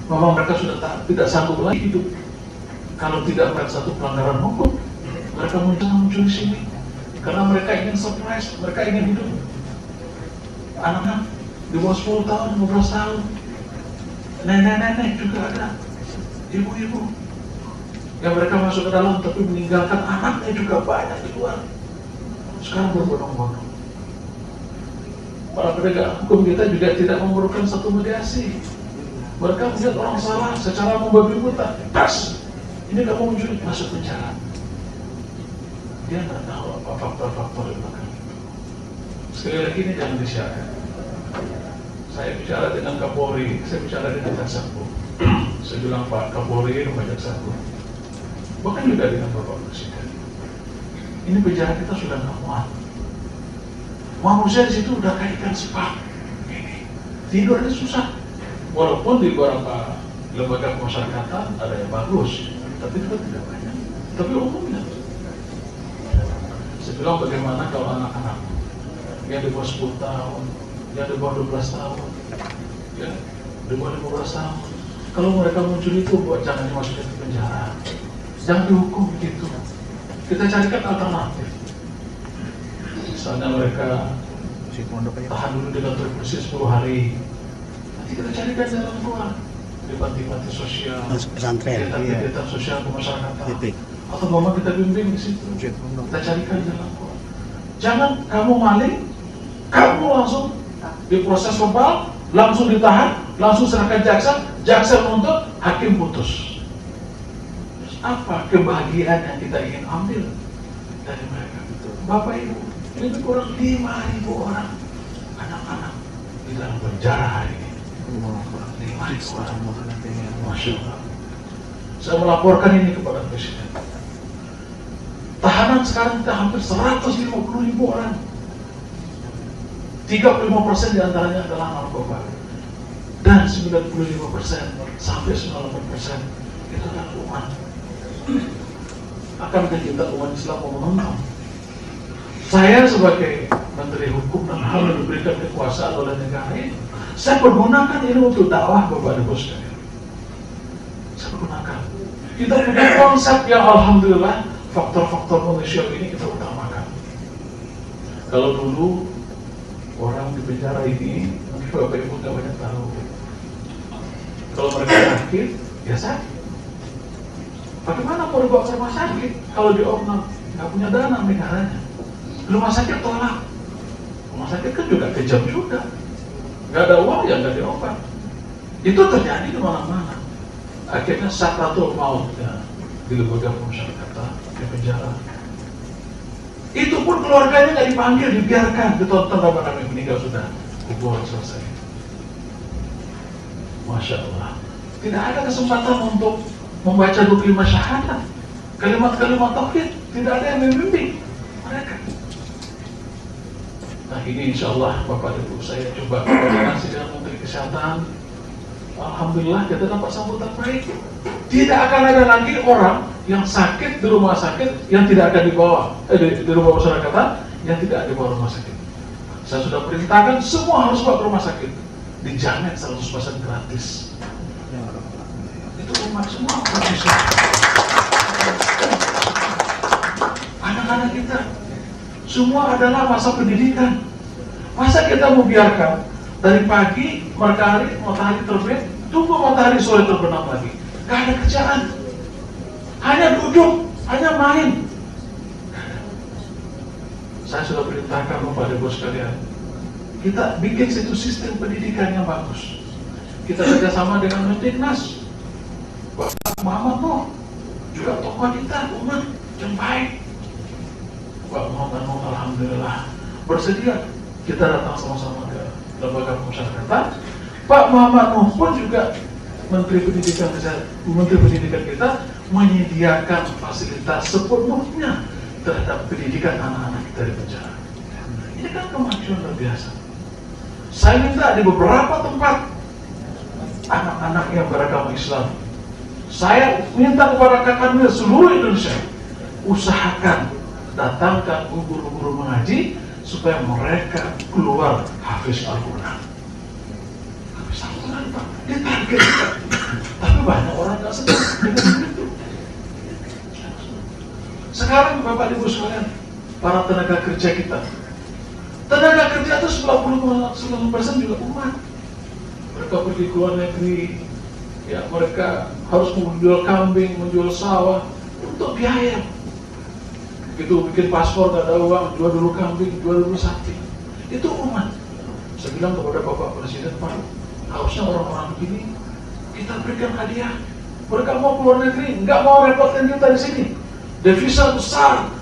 Memang mereka sudah tidak sanggup lagi hidup kalau tidak melihat satu pelanggaran hukum. Mereka muncul di sini karena mereka ingin surprise, mereka ingin hidup. Anak-anak di bawah 10 tahun, 15 tahun, nenek-nenek juga ada, ibu-ibu yang mereka masuk ke dalam tapi meninggalkan anaknya juga banyak di luar. Sekarang berbondong-bondong. Para penegak hukum kita juga tidak memerlukan satu mediasi. Mereka melihat orang salah secara membabi buta, tas, ini kamu muncul masuk penjara. Dia nggak tahu apa faktor-faktor di belakang itu. Sekali lagi ini jangan disiarkan. Saya bicara dengan Kapolri, saya bicara dengan Jaksa Agung. Saya bilang Pak Kapolri dan Pak Jaksa Agung, bahkan juga dengan Bapak Presiden. Ini penjara kita sudah nggak muat. Manusia di situ udah kayak ikan sepat. Ini tidurnya susah. Walaupun di beberapa lembaga pemasyarakatan ada yang bagus, tapi juga tidak banyak. Tapi umumnya, saya bilang bagaimana kalau anak-anak yang di bawah 10 tahun, yang di bawah 12 tahun, ya, di bawah 15 tahun, kalau mereka muncul itu buat jangan dimasukin ke penjara, jangan dihukum begitu. Kita carikan alternatif. Misalnya mereka tahan dulu di kantor polisi 10 hari. Nanti kita carikan jalan keluar di panti-panti sosial, pesantren, kegiatan sosial kemasyarakatan. Atau mama kita bimbing di situ. Kita carikan jalan keluar. Jangan kamu maling, kamu langsung diproses verbal, langsung ditahan, langsung serahkan jaksa menuntut, hakim putus. Apa kebahagiaan yang kita ingin ambil dari mereka? Bapak Ibu, lebih kurang 5.000 orang anak-anak di dalam penjara hari ini. 5.000 orang. Masya Allah. Saya melaporkan ini kepada Presiden. Tahanan sekarang kita hampir 150.000 orang. 35% diantaranya adalah narkoba. Dan 95% sampai 98% itu adalah umat. Akankah kita umat Islam mau menonton? Saya sebagai Menteri Hukum dan HAM yang diberikan kekuasaan oleh negara ini, saya pergunakan ini untuk dakwah Bapak Ibu sekalian. Saya pergunakan. Kita punya konsep yang alhamdulillah faktor-faktor manusia ini kita utamakan. Kalau dulu orang di penjara ini, mungkin Bapak Ibu nggak banyak tahu. Kalau mereka sakit, ya sakit. Bagaimana mau dibawa ke rumah sakit kalau di opnam nggak punya dana negaranya? Rumah sakit tolak. Rumah sakit kan juga kejam juga. Nggak ada uang ya nggak diobat. Itu terjadi di mana-mana. Akhirnya sakratul maut ya, di lembaga pemasyarakatan, di penjara. Itu pun keluarganya nggak dipanggil, dibiarkan, ditonton rame-rame meninggal sudah. Kuburan selesai. Masya Allah. Tidak ada kesempatan untuk membaca 25 syahadat, kalimat-kalimat tauhid, tidak ada yang membimbing mereka. Nah ini insya Allah Bapak Ibu saya coba koordinasi dengan Menteri Kesehatan alhamdulillah kita dapat sambutan baik. Tidak akan ada lagi orang yang sakit di rumah sakit yang tidak akan dibawa di rumah pemasyarakatan yang tidak dibawa rumah sakit. Saya sudah perintahkan semua harus bawa ke rumah sakit, dijamin 100% gratis. Itu umat semua bisa. Anak-anak kita semua adalah masa pendidikan. Masa kita mau biarkan dari pagi matahari terbit, tunggu matahari sore terbenam lagi? Gak ada kerjaan, hanya duduk, hanya main. Saya sudah perintahkan kepada bos sekalian, kita bikin satu sistem pendidikan yang bagus. Kita kerjasama dengan Mendiknas, Bapak Muhammad Nuh, juga tokoh kita umat yang baik. Pak Muhammad Nuh alhamdulillah bersedia kita datang sama-sama ke lembaga pemasyarakatan. Pak Muhammad Nuh pun juga Menteri Pendidikan kita menyediakan fasilitas sepenuhnya terhadap pendidikan anak-anak kita di penjara. Ini kan kemajuan luar biasa. Saya minta di beberapa tempat anak-anak yang beragama Islam, saya minta kepada kakak seluruh Indonesia, usahakan datangkan guru-guru mengaji supaya mereka keluar hafiz Al-Quran. Hafiz Al-Quran Pak, dia target. Tapi banyak orang nggak sedang dengan itu. Sekarang Bapak Ibu sekalian, para tenaga kerja kita, tenaga kerja itu 90% juga umat. Mereka pergi ke luar negeri, ya mereka harus menjual kambing, menjual sawah untuk biaya. Begitu bikin paspor gak ada uang, jual dulu kambing, jual dulu sapi. Itu umat. Saya bilang kepada Bapak Presiden, Pak, harusnya orang-orang begini kita berikan hadiah. Mereka mau keluar negeri, nggak mau repotkan kita di sini. Devisa besar.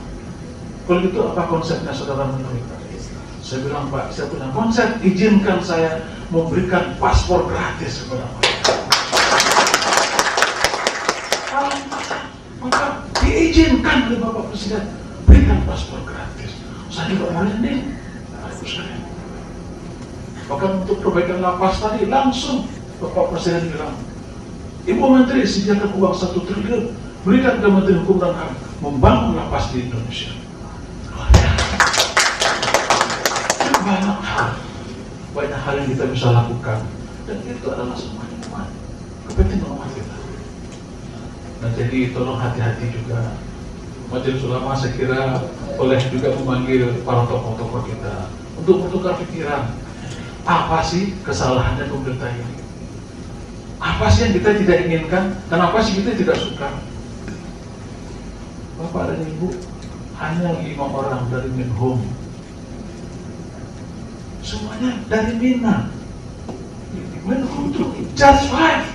Kalau gitu apa konsepnya saudara menteri? Saya bilang, Pak, saya punya konsep, izinkan saya memberikan paspor gratis kepada mereka. Maka diizinkan oleh Bapak Presiden, berikan paspor gratis. Saya juga merinding. Bahkan untuk perbaikan lapas tadi langsung Bapak Presiden bilang, Ibu Menteri sediakan uang 1 triliun, berikan ke Menteri Hukum dan HAM membangun lapas di Indonesia. Banyak hal yang kita bisa lakukan, dan itu adalah semuanya umat, kepentingan umat kita. Nah jadi tolong hati-hati juga. Majelis Ulama saya kira boleh juga memanggil para tokoh-tokoh kita untuk bertukar pikiran. Apa sih kesalahannya pemerintah ini? Apa sih yang kita tidak inginkan? Kenapa sih kita tidak suka? Bapak dan Ibu, hanya 5 orang dari Menhum, semuanya dari Mina. Menhum itu just 5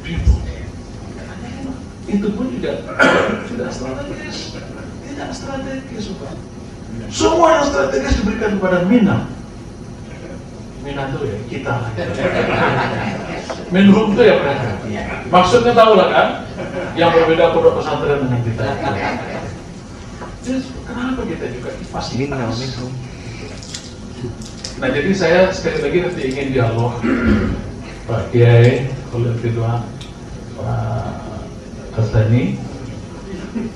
people. Itu pun tidak strategis, tidak strategis, Pak. Semua yang strategis diberikan kepada Mina. Mina itu ya kita lah. Menhum itu ya mereka. Maksudnya tahu lah kan, yang berbeda pondok pesantren dengan kita. Jadi, kenapa kita juga pasti Menhum? Nah jadi saya sekali lagi nanti ingin dialog Pak Kiai, Khalil Ridwan, Pak Kasdani,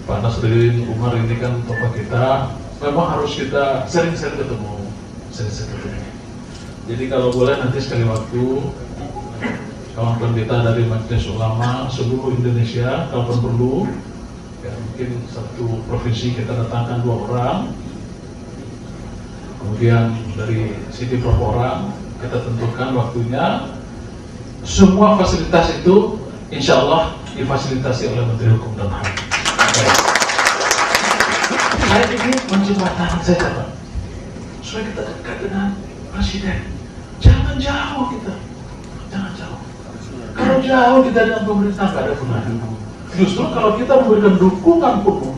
Pak Nasruddin Umar ini kan tokoh kita. Memang harus kita sering-sering ketemu. Jadi kalau boleh nanti sekali waktu kawan-kawan kita dari Majelis Ulama seluruh Indonesia, kalau perlu ya mungkin satu provinsi kita datangkan 2 orang, kemudian dari Siti berapa orang, kita tentukan waktunya. Semua fasilitas itu insya Allah difasilitasi oleh Menteri Hukum dan HAM. Saya ingin menjembatani saja Pak, supaya kita dekat dengan Presiden. Jangan jauh kita, jangan jauh. Kalau jauh kita dengan pemerintah gak ada gunanya. Justru kalau kita memberikan dukungan penuh,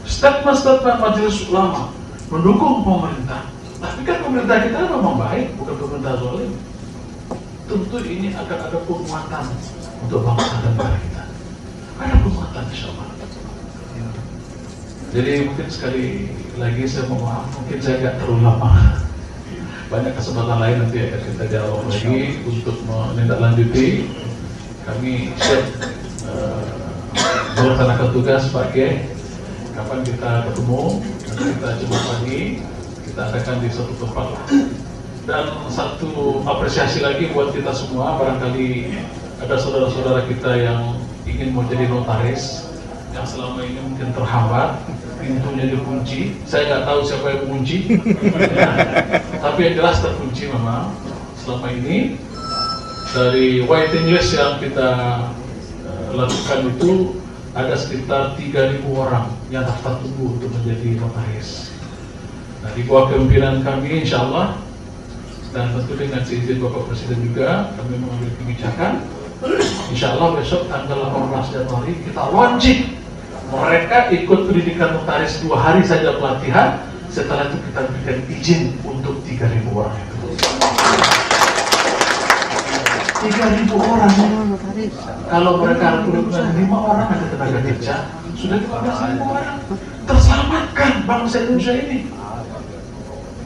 statement-statement Majelis Ulama mendukung pemerintah, tapi kan pemerintah kita memang baik, bukan pemerintah zalim. Tentu ini akan ada penguatan untuk bangsa dan negara kita. Ada penguatan insya Allah. Jadi mungkin sekali lagi saya mohon maaf, mungkin saya agak terlalu lama. banyak kesempatan lain nanti akan kita dialog lagi untuk menindaklanjuti. Kami siap melaksanakan tugas Pak Kiai. Kapan kita ketemu, nanti kita coba lagi, kita adakan di suatu tempat lah. Dan satu apresiasi lagi buat kita semua, barangkali ada saudara-saudara kita yang ingin mau jadi notaris, yang selama ini mungkin terhambat, pintunya dikunci. Saya nggak tahu siapa yang mengunci, ya. Tapi yang jelas terkunci memang selama ini. Dari waiting list yang kita lakukan itu ada sekitar 3.000 orang yang daftar tunggu untuk menjadi notaris. Nah, di bawah kepemimpinan kami, insya Allah, dan tentu dengan seizin Bapak Presiden juga, kami mengambil kebijakan. Insya Allah besok tanggal 18 Januari kita launching. Mereka ikut pendidikan notaris 2 hari saja pelatihan. Setelah itu kita berikan izin untuk 3.000 orang itu. 3.000 orang. Kalau mereka punya 5 orang ada tenaga kerja, sudah 15.000 orang. Terselamatkan bangsa Indonesia ini.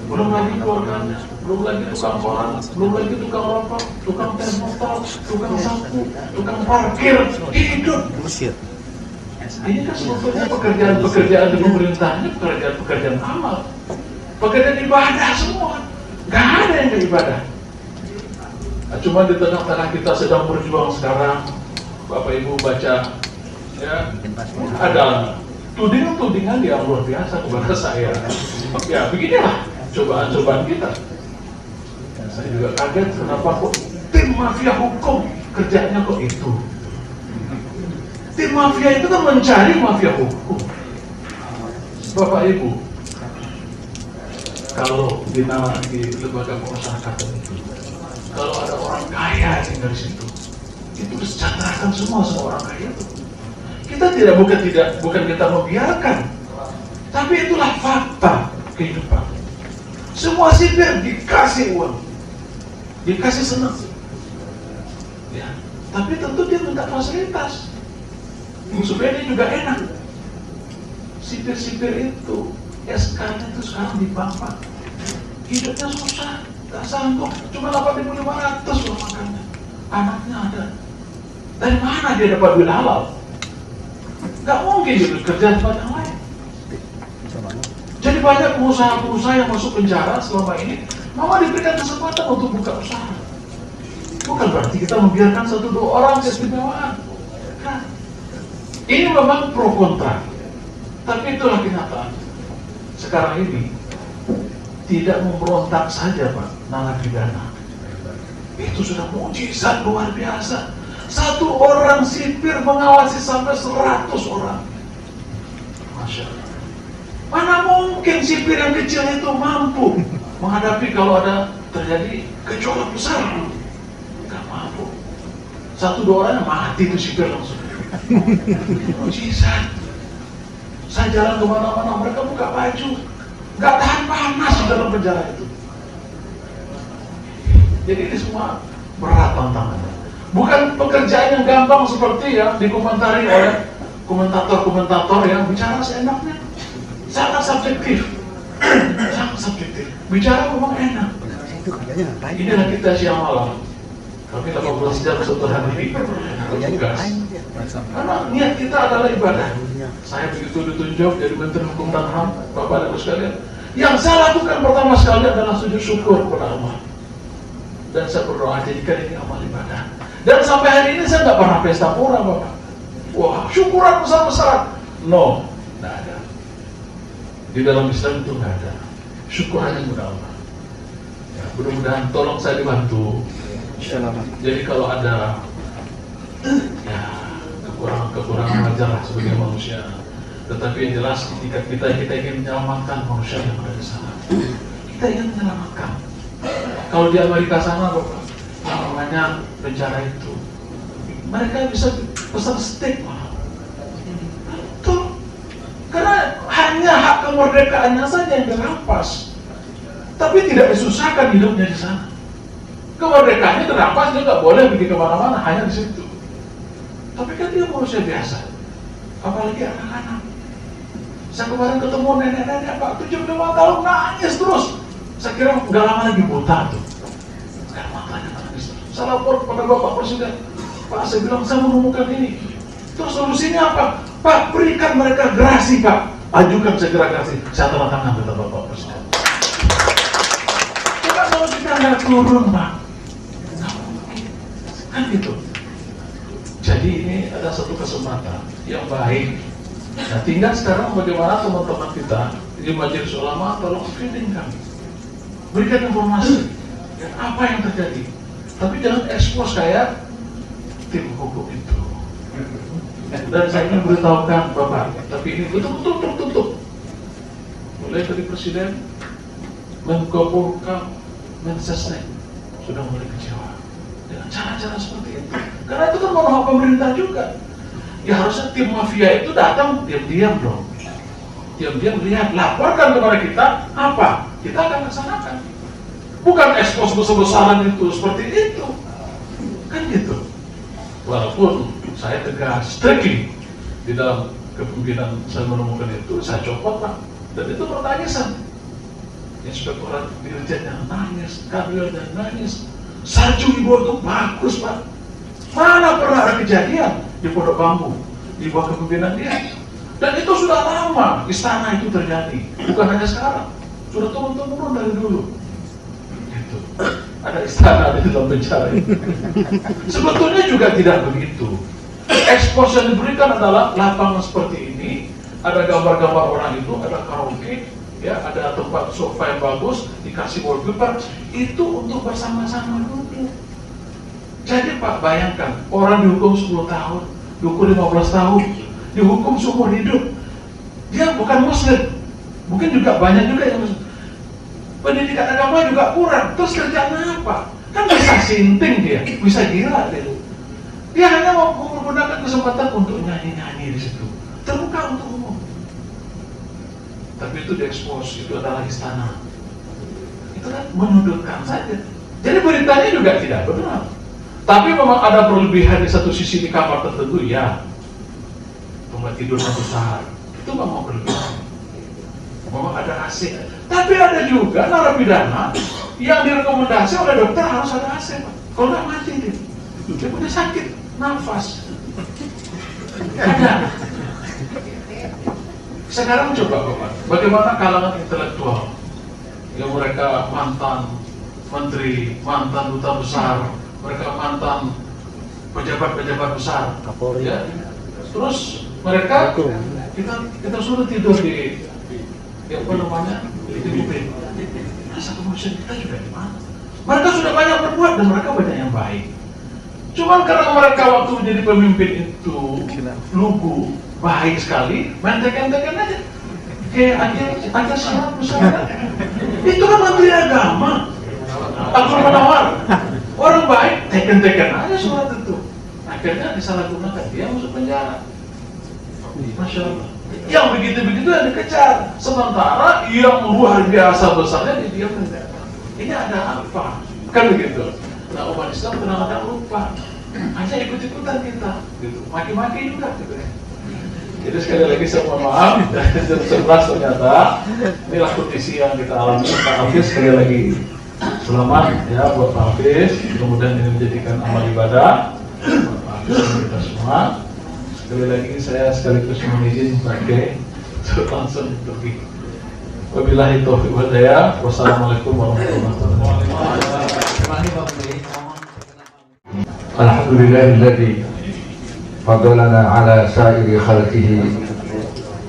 Belum lagi keluarganya, belum lagi tukang koran, belum lagi tukang rokok, tukang tes motor, tukang sapu, tukang parkir, hidup. Ini kan sebetulnya pekerjaan-pekerjaan di pemerintahnya, pekerjaan amal, pekerjaan ibadah semua. Gak ada yang ke ibadah. Nah, cuma di tengah-tengah kita sedang berjuang sekarang, Bapak Ibu baca, ya, ada tudingan-tudingan yang luar biasa kepada saya. Ya beginilah cobaan-cobaan kita. Saya juga kaget kenapa kok tim mafia hukum kerjanya kok itu. Tim mafia itu kan mencari mafia hukum. Bapak Ibu, kalau di lembaga pemasyarakatan itu, kalau ada orang kaya tinggal di situ, itu disejahterakan semua orang kaya itu. Kita bukan kita membiarkan, tapi itulah fakta kehidupan. Semua sipir dikasih uang, dikasih senang, ya. Tapi tentu dia minta fasilitas supaya dia juga enak. Sipir-sipir itu SK-nya itu sekarang dipampat, hidupnya susah, tak sanggup, cuma 8.500 uang makannya. Anaknya ada, dari mana dia dapat duit halal? Gak mungkin gitu kerja tempat yang lain. Jadi banyak pengusaha-pengusaha yang masuk penjara selama ini, mama diberikan kesempatan untuk buka usaha. Bukan berarti kita membiarkan 1-2 orang keistimewaan. Nah, ini memang pro kontra, tapi itulah kenyataan. Sekarang ini tidak memberontak saja Pak narapidana, itu sudah mukjizat luar biasa. 1 orang sipir mengawasi sampai 100 orang. Masya Allah. Mana mungkin sipir yang kecil itu mampu menghadapi kalau ada terjadi gejolak besar? Gak mampu. 1-2 orang mati itu sipir langsung. Mujizat. Saya jalan kemana-mana, mereka buka baju, gak tahan panas di dalam penjara itu. Jadi ini semua berat tantangannya. Bukan pekerjaan yang gampang seperti yang dikomentari oleh komentator-komentator yang bicara seenaknya. Sangat subjektif. Sangat subjektif. Bicara memang enak. Inilah kita siang malam. Kami 18 jam satu hari tugas. Karena niat kita adalah ibadah. Saya begitu ditunjuk jadi Menteri Hukum dan HAM, Bapak dan Ibu sekalian. Yang saya lakukan pertama sekali adalah sujud syukur kepada Allah. Dan saya berdoa jadikan ini amal ibadah. Dan sampai hari ini saya nggak pernah pesta pora, Bapak. Wah, syukuran besar-besaran. No, nggak ada. Di dalam Islam itu nggak ada. Syukur hanya kepada Allah. Ya, mudah-mudahan tolong saya dibantu. Jadi kalau ada ya kekurangan wajar lah sebagai manusia. Tetapi yang jelas ketika kita ingin menyelamatkan manusia yang ada di sana. Kita ingin menyelamatkan. Kalau di Amerika sana, Bapak, yang namanya penjara itu, mereka bisa pesan steak malah. Tuh, karena hanya hak kemerdekaannya saja yang dirampas, tapi tidak disusahkan hidupnya di sana. Kemerdekaannya dirampas, dia nggak boleh pergi kemana-mana, hanya di situ. Tapi kan dia manusia biasa, apalagi anak-anak. Saya kemarin ketemu nenek-nenek Pak 75 tahun nangis terus. Saya kira nggak lama lagi buta tuh. Air matanya nangis. Saya lapor kepada Bapak Presiden. Pak, saya bilang saya menemukan ini. Terus solusinya apa? Pak, berikan mereka gerasi, Pak. Ajukan segera gerasi. Saya tanda tangan kata Bapak Presiden. Coba kalau kita nggak turun, Pak, nggak mungkin. Kan gitu. Jadi ini ada satu kesempatan yang baik. Nah, tinggal sekarang bagaimana teman-teman kita di Majelis Ulama tolong feeding kami, berikan informasi dan apa yang terjadi. Tapi jangan ekspos kayak tim hukum itu. Dan saya ingin beritahukan Bapak, tapi ini betul-betul tertutup. Mulai dari Presiden, Menko Polhukam, Mensesnek sudah mulai kecewa dengan cara-cara seperti itu. Karena itu kan mau hak pemerintah juga. Ya harusnya tim mafia itu datang diam-diam dong. Diam-diam lihat, laporkan kepada kita apa kita akan laksanakan. Bukan ekspos besar-besaran itu seperti itu. Kan gitu. Walaupun saya tegas, strictly di dalam kepemimpinan saya menemukan itu, saya copot, Pak. Dan itu pertanyaan. Inspektorat dirjennya nangis, kadernya nangis. Sarju Ibu itu bagus, Pak. Mana pernah ada kejadian di Pondok Bambu di bawah kepemimpinan dia? Dan itu sudah lama istana itu terjadi, bukan hanya sekarang, sudah turun-turun dari dulu. Gitu. Ada istana di dalam penjara itu. Sebetulnya juga tidak begitu. Ekspos yang diberikan adalah lapangan seperti ini, ada gambar-gambar orang itu, ada karaoke, ya, ada tempat sofa yang bagus, dikasih wallpaper, itu untuk bersama-sama duduk. Jadi Pak, bayangkan, orang dihukum 10 tahun, dihukum 15 tahun, dihukum seumur hidup. Dia bukan muslim, mungkin juga banyak juga yang muslim. Pendidikan agama juga kurang, terus kerjanya apa? Kan bisa sinting dia, bisa gila dia. Dia hanya mau menggunakan kesempatan untuk nyanyi-nyanyi di situ, terbuka untuk umum. Tapi itu diekspos, itu adalah istana. Itu kan menuduhkan saja. Jadi beritanya juga tidak benar. Tapi memang ada perlebihan di satu sisi di kamar tertentu, ya. Tempat tidurnya besar, itu memang berlebihan. Memang ada AC. Tapi ada juga narapidana yang direkomendasi oleh dokter harus ada AC, Pak. Kalau nggak mati dia. Dia punya sakit nafas. Ada. Sekarang coba Bapak, bagaimana kalangan intelektual yang mereka mantan menteri, mantan duta besar, mereka mantan pejabat-pejabat besar, ya. Terus mereka kita suruh tidur di apa namanya, di TPP. Rasa kemanusiaan kita juga di mana? Mereka sudah banyak berbuat dan mereka banyak yang baik. Cuman karena mereka waktu menjadi pemimpin itu lugu, baik sekali, main teken-teken aja. Kayak ada syarat besar. Itu kan menteri agama. Abdul Munawar. Orang baik, teken-teken aja surat itu. Akhirnya disalahgunakan, dia masuk penjara. Masya Allah. Yang begitu-begitu yang dikejar. Sementara yang luar biasa besarnya didiamkan. Ini ada apa? Kan begitu. Nah, umat Islam kadang-kadang lupa. Hanya ikut-ikutan kita. Gitu. Maki-maki juga. Gitu. Jadi sekali lagi saya mohon maaf. Jam 11 ternyata. Inilah kondisi yang kita alami. Pak Hafiz sekali lagi. Selamat ya buat Pak Hafiz, kemudian ini menjadikan amal ibadah buat Pak Hafiz dan kita semua. Sekali lagi saya sekaligus mohon izin sebagai langsung pergi. Wabillahi taufiq wal hidayah. Wassalamualaikum warahmatullahi wabarakatuh. Alhamdulillahilladzi fadlana ala sa'iri khalqihi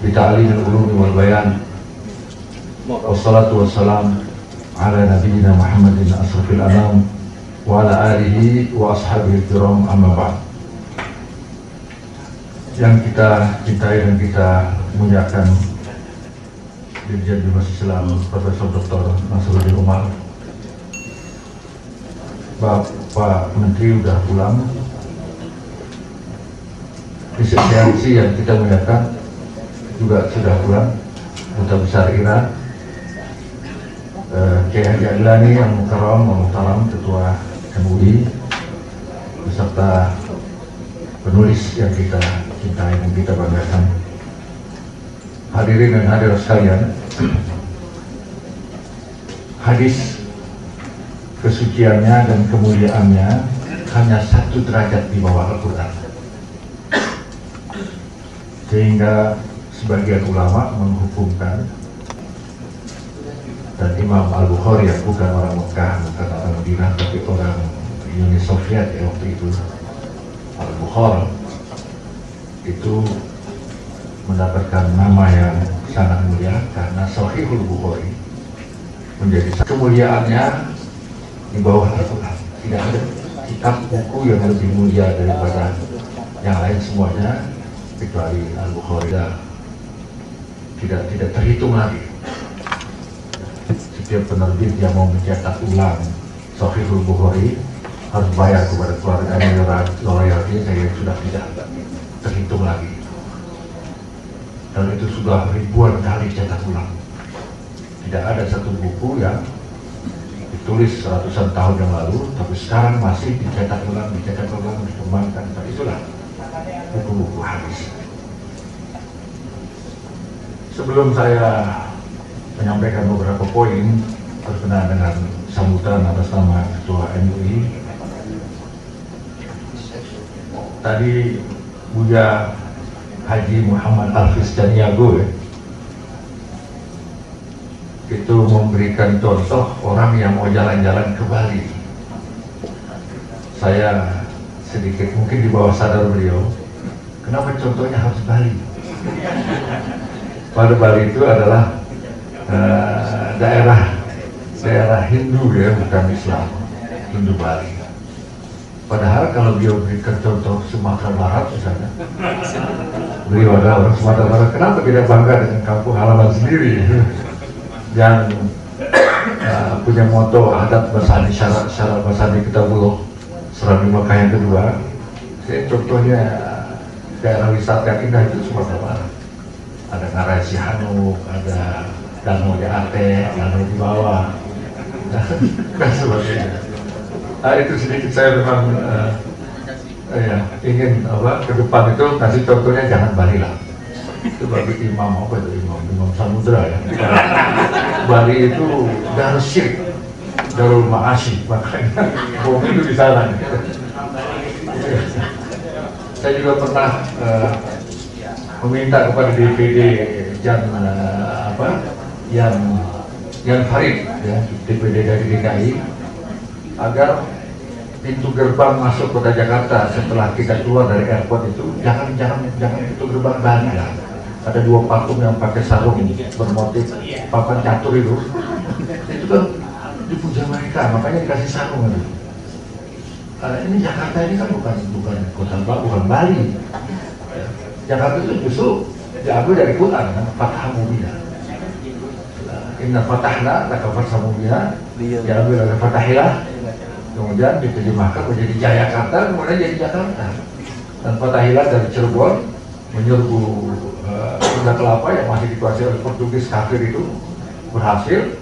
bi ta'limil ulumi wal bayan. Wassalatu wassalam ala nabiyyina Muhammadin asrafil anam wa ala alihi wa ashabihi kiram amma ba'd. Yang kita cintai dan kita muliakan Dirjen Bimas Islam Profesor Dr. Nasruddin Umar, Bapak Menteri udah pulang, Eksistensi yang kita muliakan juga sudah pulang, Duta Besar Iran, Kiai Haji Adilani yang muhtaram Ketua MUI beserta penulis yang kita cintai dan kita banggakan, hadirin dan hadirat sekalian. hadis kesuciannya dan kemuliaannya hanya 1 derajat di bawah Al-Quran, sehingga sebagian ulama menghukumkan, dan Imam Al-Bukhari yang bukan orang Mekah, bukan orang Madinah, tapi orang Uni Soviet ya waktu itu, Al-Bukhari itu mendapatkan nama yang sangat mulia karena Sahihul Bukhari menjadi kemuliaannya di bawah Al-Quran. Tidak ada kitab buku yang lebih mulia daripada yang lain semuanya kecuali Al-Bukhari. Tidak terhitung lagi. Setiap penerbit yang mau mencetak ulang Sahihul Bukhari harus bayar kepada keluarganya royalti, saya sudah tidak terhitung lagi. Dan itu sudah ribuan kali cetak ulang. Tidak ada satu buku yang ditulis ratusan tahun yang lalu, tapi sekarang masih dicetak ulang, dikembangkan. Tapi itulah buku-buku hadis. Sebelum saya menyampaikan beberapa poin berkenaan dengan sambutan atas nama Ketua MUI, tadi Buya Haji Muhammad Hafiz Caniago itu memberikan contoh orang yang mau jalan-jalan ke Bali. Saya sedikit mungkin di bawah sadar beliau, kenapa contohnya harus Bali? Pada Bali itu adalah daerah Hindu ya, bukan Islam, Hindu Bali. Padahal kalau beliau berikan contoh Sumatera Barat misalnya, beliau adalah orang Sumatera Barat, kenapa tidak bangga dengan kampung halaman sendiri yang punya moto adat Basani syarat Basani Kitabullah Serami Mekah yang kedua. Contohnya daerah wisata yang indah itu Sumatera Barat, ada Ngarai Sihanuk, ada Danau Jaate, Danau di bawah dan sebagainya. Itu sedikit saya memang ingin ke depan itu kasih contohnya, jangan Bali lah. Itu bagi imam apa itu, imam Samudra ya. Bali itu Darul Syirik, Darul Ma'asyi, makanya bom itu di sana. Saya juga pernah meminta kepada DPD yang Farid ya, DPD dari DKI, agar pintu gerbang masuk kota Jakarta setelah kita keluar dari airport itu jangan pintu gerbang Bali lah. Ada 2 patung yang pakai sarung bermotif papan catur itu kan dipuja mereka, makanya dikasih sarung itu. Ini Jakarta ini kan bukan kota bukan Bali. Jakarta itu justru diambil dari Quran kan, Fathah Mubina. Inna fatahna laka fathah mubina, diambil dari Fatahilah, kemudian diterjemahkan menjadi Jayakarta, kemudian jadi Jakarta. Dan Fatahilah dari Cirebon menyerbu Sunda Kelapa yang masih dikuasai oleh Portugis kafir itu berhasil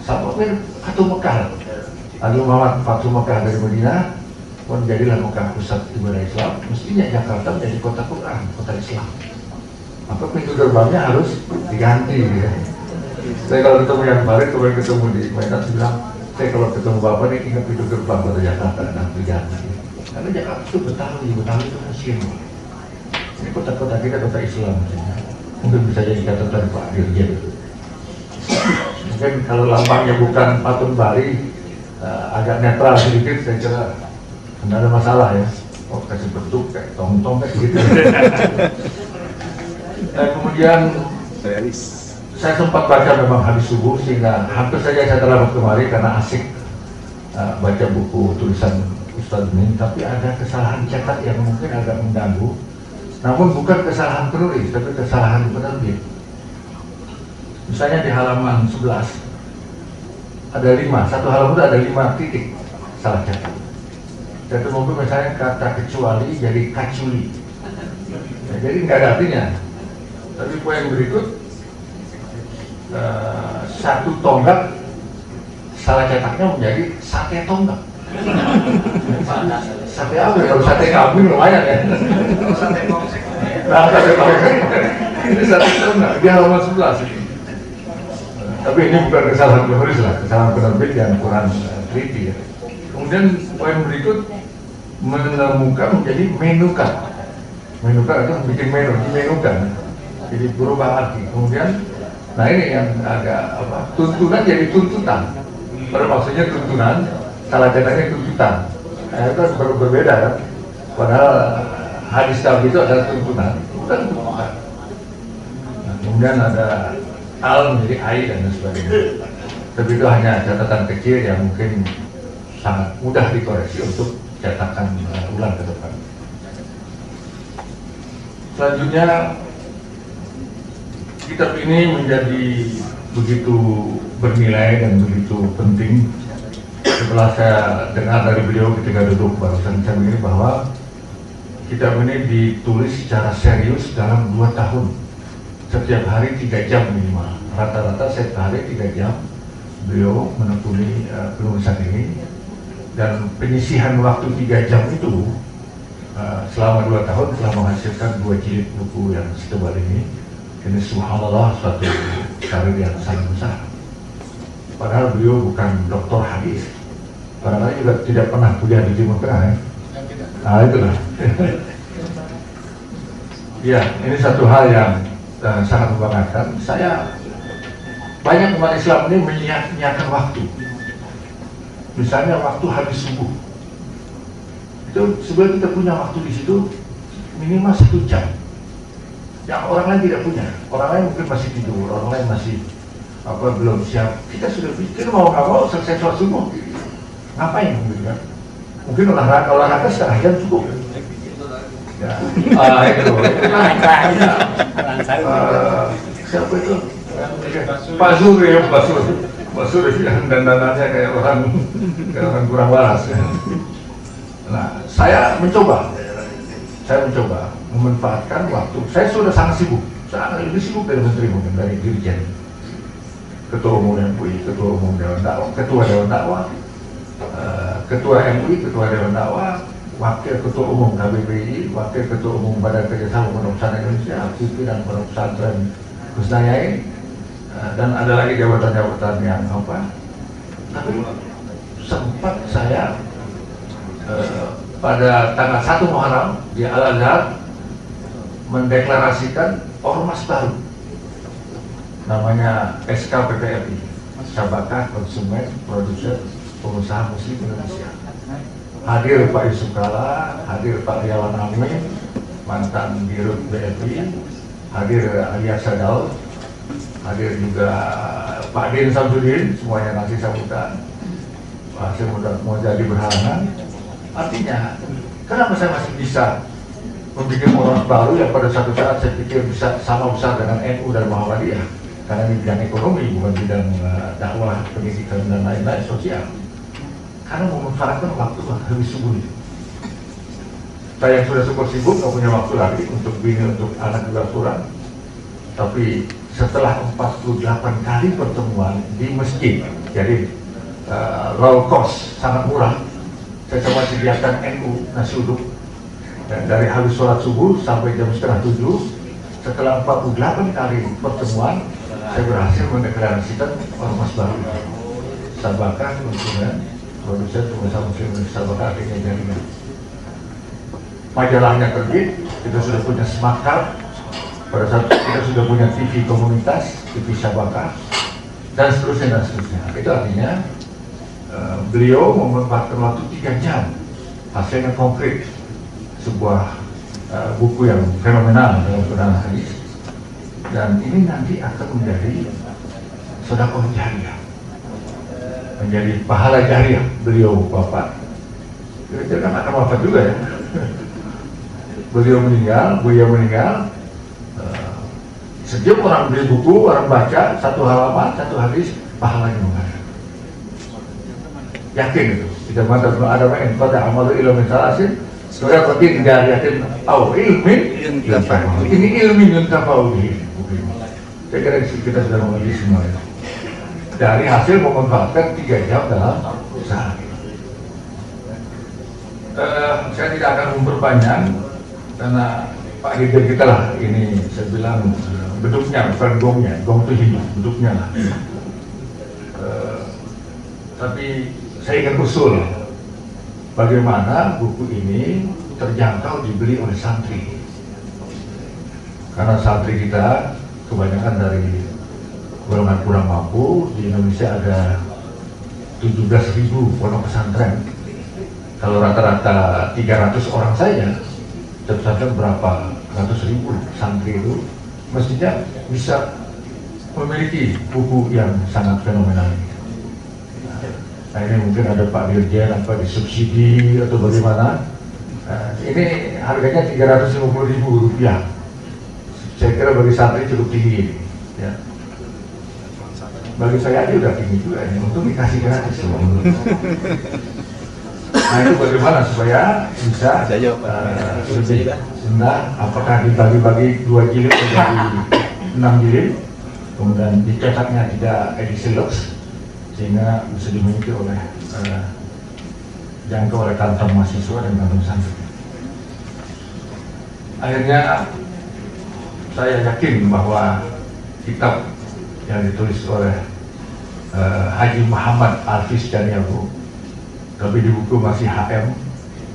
sampai Fatu Mekah. Lalu Muhammad Fatu Mekah dari Madinah, pun jadilah Mekah pusat ibadah Islam. Mestinya Jakarta menjadi kota Quran, kota Islam. Maka pintu gerbangnya harus diganti ya. Saya kalau ketemu yang Farid, kemarin ketemu di Medan, bilang, saya kalau ketemu Bapak ini ingat pintu gerbang kota Jakarta dan diganti. Karena Jakarta itu Betawi itu Muslim. Ini kota-kota kita kota Islam. Mungkin bisa jadi catatan Pak Dirjen. Mungkin kalau lambangnya bukan patung Bali, agak netral sedikit, saya kira tidak ada masalah ya. Oh, kasih bentuk kayak tong-tong kayak gitu. Kemudian saya sempat baca memang habis subuh, sehingga hampir saja saya terlambat kemari karena asik baca buku tulisan Ustadz Min, tapi ada kesalahan cetak yang mungkin agak mengganggu. Namun bukan kesalahan penulis, tapi kesalahan penerbit. Misalnya di halaman 11 ada 5, satu halaman itu ada 5 titik salah cetak. Saya temukan misalnya kata kecuali jadi kaculi, ya, jadi nggak ada artinya. Tapi poin berikut, satu tonggak salah cetaknya menjadi sate tonggak. Sate apa? Kalau sate kambing lumayan ya. Sate tongseng. Nah, sate tongseng. Ini sate tonggak di halaman 11 ini. Tapi ini bukan kesalahan penulis lah, kesalahan penerbit yang kurang teliti ya. Kemudian poin berikut menemukan menjadi menukan. Menukan itu bikin menukan. Jadi berubah arti. Kemudian, nah ini yang agak tuntunan jadi tuntutan. Pada maksudnya tuntunan, salah cetaknya tuntutan. Nah, itu berbeda kan. Padahal hadis Nabi itu adalah tuntunan, bukan tuntutan. Nah, kemudian ada al menjadi ai dan sebagainya. Tapi itu hanya catatan kecil yang mungkin sangat mudah dikoreksi untuk cetakan ulang ke depan. Selanjutnya, kitab ini menjadi begitu bernilai dan begitu penting setelah saya dengar dari beliau ketika duduk barusan saya ini bahwa kitab ini ditulis secara serius dalam 2 tahun, setiap hari 3 jam minimal, rata-rata setiap hari 3 jam beliau menekuni penulisan ini, dan penyisihan waktu 3 jam itu selama 2 tahun telah menghasilkan 2 jilid buku yang setebal ini. Ini subhanallah suatu karir yang sangat besar. Padahal beliau bukan doktor hadis, padahal juga tidak pernah kuliah di Timur Tengah ya. Nah itulah. Ya, ini satu hal yang sangat membanggakan. Saya banyak umat Islam ini menyiapkan waktu. Misalnya waktu habis subuh. Itu sebelum kita punya waktu di situ minimal 1 jam. Yang orang lain tidak punya. Orang lain mungkin masih tidur, orang lain masih belum siap. Kita sudah pikir mau nggak mau selesai sholat subuh. Ngapain gitu kan? Mungkin olahraga setengah jam cukup. Ya, itu. Siapa itu? Pak Suri yang dandanannya kayak orang kurang waras. Ya. Nah, saya mencoba memanfaatkan waktu. Saya sudah sangat sibuk, sangat lebih sibuk dari menteri mungkin, dari dirjen, ketua umum MUI, ketua umum Dewan Dakwah, ketua Dewan Dakwah, ketua MUI, ketua Dewan Dakwah, wakil ketua umum KBBI, wakil ketua umum Badan Kerjasama Pondok Pesantren Indonesia, pimpinan Pondok Pesantren Husnayain, dan ada lagi jabatan-jabatan yang Tapi sempat saya pada tanggal 1 Muharram di Al-Azhar mendeklarasikan ormas baru namanya SKPPRI, Syabakah Konsumen Produser Pengusaha Muslim Indonesia. Hadir Pak Yusuf Kala, hadir Pak Riawan Amin, mantan Dirut BRI, hadir Alias Sadal, hadir juga Pak Din Samsudin, semuanya ngasih sambutan. Saya mau jadi berhalangan. Artinya, kenapa saya masih bisa membuat ormas baru yang pada satu saat saya pikir bisa sama besar dengan NU dan Muhammadiyah, karena ini bidang ekonomi, bukan bidang dakwah, pendidikan dan lain-lain sosial. Karena memanfaatkan waktu habis subuh itu. Saya yang sudah super sibuk nggak punya waktu lagi untuk bini, untuk anak juga kurang. Tapi setelah 48 kali pertemuan di masjid, jadi low cost, sangat murah. Saya coba sediakan NU nasi uduk, dan dari habis sholat subuh sampai jam 6:30, setelah 48 kali pertemuan, saya berhasil mendeklarasikan ormas baru, Syabakah Konsumen Produser Pengusaha Muslim Indonesia, Syabakah artinya jaringan. Majalahnya terbit, kita sudah punya smart card, pada saat kita sudah punya TV komunitas, TV Syabakah, dan seterusnya dan seterusnya. Itu artinya beliau memanfaatkan waktu 3 jam, hasilnya konkret, sebuah buku yang fenomenal dalam penanganan hadis, dan ini nanti akan menjadi sedekah jariah, menjadi pahala jariah beliau Bapak. Dia kan akan wafat juga ya. Beliau meninggal, setiap orang beli buku, orang baca satu halaman, satu hadis, pahalanya mengalir. Yakin itu, tidak mantap ada main pada amal ilmu salasin, sudah penting dari yakin tahu ilmin, ini ilmin yang tahu ini. Saya kira kita sudah mengerti semua itu. Dari hasil memanfaatkan 3 jam dalam sehari. Saya tidak akan memperpanjang karena Pak Dirjen kita lah ini, saya bilang beduknya bukan gongnya, gong itu hidup, beduknya lah. tapi saya ingin usul bagaimana buku ini terjangkau dibeli oleh santri, karena santri kita kebanyakan dari golongan kurang mampu. Di Indonesia ada 17.000 pondok pesantren. Kalau rata-rata 300 orang saja, pesantren berapa ratus ribu santri itu mestinya bisa memiliki buku yang sangat fenomenal ini. Nah, ini mungkin ada Pak Dirjen apa disubsidi atau bagaimana. Ini harganya Rp350.000. Saya kira bagi santri cukup tinggi ini, ya. Bagi saya aja udah tinggi juga ini, untuk dikasih gratis. Nah, itu bagaimana supaya bisa lebih rendah, apakah dibagi-bagi 2 jilid menjadi 6 jilid, kemudian dicetaknya tidak edisi Lux, sehingga bisa dimiliki oleh jangkau oleh kantong mahasiswa dan kantong santri. Akhirnya saya yakin bahwa kitab yang ditulis oleh Haji Muhammad Alfiz Janiabu, tapi di buku masih HM,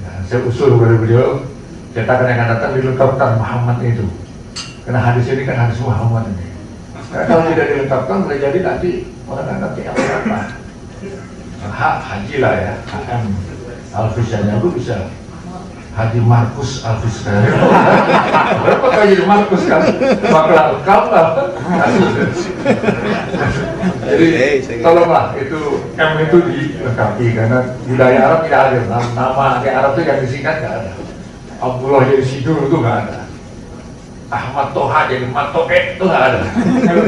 nah, saya usul kepada beliau cetakan yang akan datang dilengkapkan Muhammad itu, karena hadis ini kan hadis Muhammad ini. Karena kalau tidak dilengkapkan boleh jadi nanti orang akan ngerti apa. Haji lah ya, HM Alfiz Janiabu bisa Haji Markus Alfiz Janiabu. Berapa kali jadi Markus kan? Bakal kalah. Jadi tolonglah itu M itu dilengkapi, karena budaya Arab tidak ada nama kayak Arab itu yang disingkat nggak ada. Abdullah jadi Sidur itu nggak ada. Ahmad Toha jadi Matoke itu nggak ada.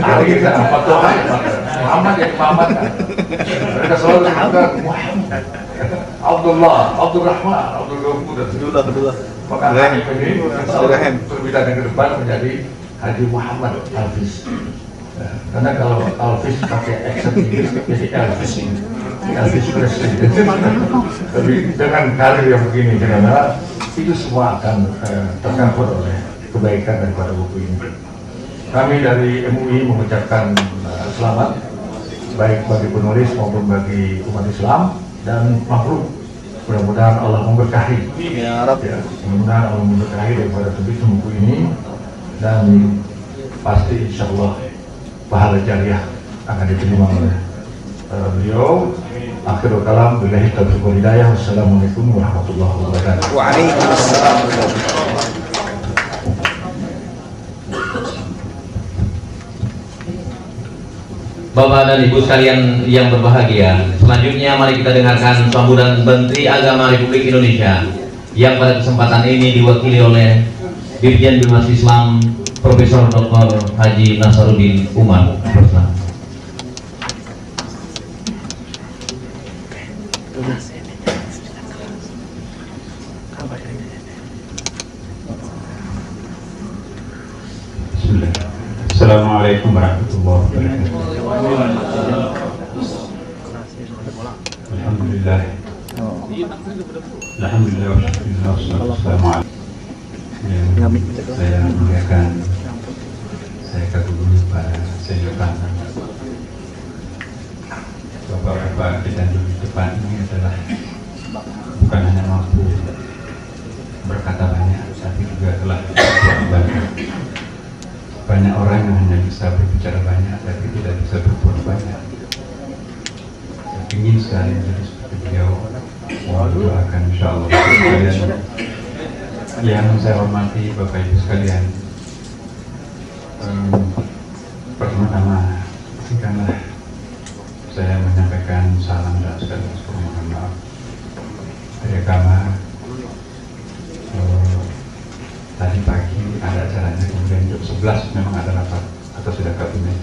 Ali jadi Ahmad Toha jadi Muhammad jadi Muhammad kan. Mereka selalu mengatakan Muhammad, Abdullah, Abdurrahman, Abdullah. Maka Haji ini permintaan ke depan menjadi Haji Muhammad Alfiz. Karena kalau Alfiz pakai accent Inggris jadi Elvis Presley. Tapi dengan karir yang begini, karena itu semua akan tercampur oleh kebaikan daripada buku ini. Kami dari MUI mengucapkan selamat baik bagi penulis maupun bagi umat Islam, dan mabruk. Mudah-mudahan Allah memberkahi. Ya, mudah-mudahan Allah memberkahi daripada terbit buku ini, dan pasti insya Allah pahala jariah akan diterima oleh beliau. Akhirul kalam, billahi taufiq wal hidayah. Wassalamualaikum warahmatullahi wabarakatuh. Waalaikumsalam. Bapak dan Ibu sekalian yang berbahagia, selanjutnya mari kita dengarkan sambutan Menteri Agama Republik Indonesia yang pada kesempatan ini diwakili oleh Dirjen Bimas Islam Profesor Dr. Haji Nasaruddin Umar. Assalamualaikum warahmatullahi wabarakatuh. Alhamdulillah. Alhamdulillah wassalamu saya muliakan, saya kagumi para senior Bapak-bapak kita di depan ini adalah bukan hanya mampu berkata banyak, tapi juga telah berbuat banyak. Banyak orang yang hanya bisa berbicara banyak, tapi tidak bisa berbuat banyak. Saya ingin sekali menjadi seperti beliau. Mohon doakan insyaallah sekalian. Yang saya hormati Bapak Ibu sekalian, pertama-tama izinkanlah saya menyampaikan salam dan sekaligus permohonan maaf dari agama. Tadi pagi ada acaranya, kemudian jam 11 memang ada rapat atau sudah kabinet.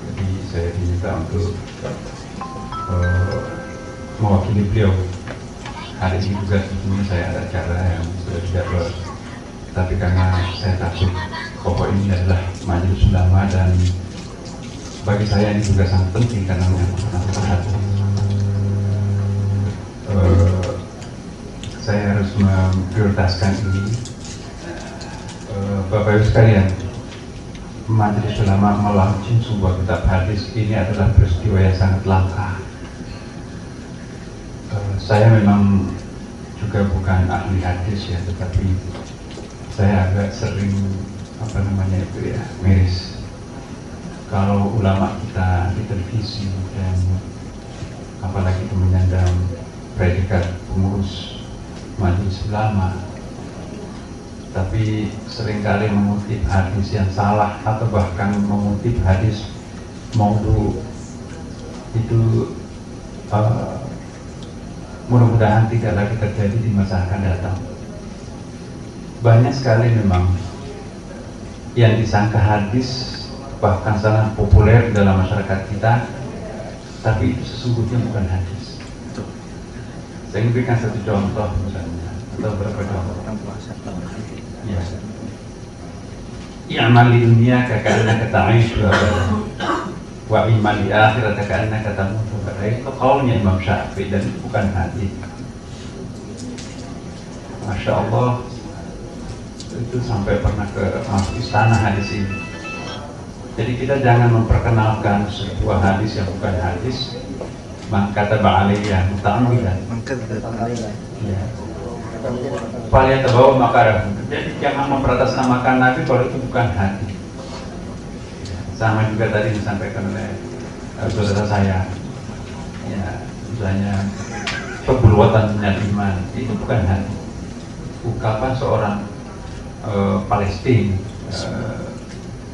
Jadi saya diminta untuk mewakili beliau. Hari ini juga tentunya saya ada acara yang sudah dijadwal. Tapi karena saya takut pokok ini adalah majelis ulama, dan bagi saya ini juga sangat penting karena menyangkut satu. Saya harus memprioritaskan ini. Bapak Ibu sekalian, majelis ulama melaunching sebuah kitab hadis ini adalah peristiwa yang sangat langka Saya memang juga bukan ahli hadis ya, tetapi saya agak sering miris kalau ulama kita di televisi dan apalagi itu menyandang predikat pengurus majelis ulama, tapi seringkali mengutip hadis yang salah atau bahkan mengutip hadis maudhu. Itu mudah-mudahan tidak lagi terjadi di masa akan datang. Banyak sekali memang yang disangka hadis, bahkan sangat populer dalam masyarakat kita, tapi itu sesungguhnya bukan hadis. Saya ingin berikan satu contoh misalnya, atau beberapa contoh. Ya. I'mal di dunia ka'annaka ta'ishu abadan wa i'mal di akhirat ka'annaka tamutu abadan. Itu qaulnya Imam Syafi'i dan itu bukan hadis. Masya Allah, itu sampai pernah ke istana hadis ini. Jadi kita jangan memperkenalkan sebuah hadis yang bukan hadis. Man kataba alayya muta'ammidan. Ya. Paling terbawa makar. Jadi jangan memperatasnamakan Nabi kalau itu bukan hadis. Sama juga tadi disampaikan oleh saudara saya. Ya, misalnya perbuatan minal iman itu bukan hadis. Ungkapan seorang Palestina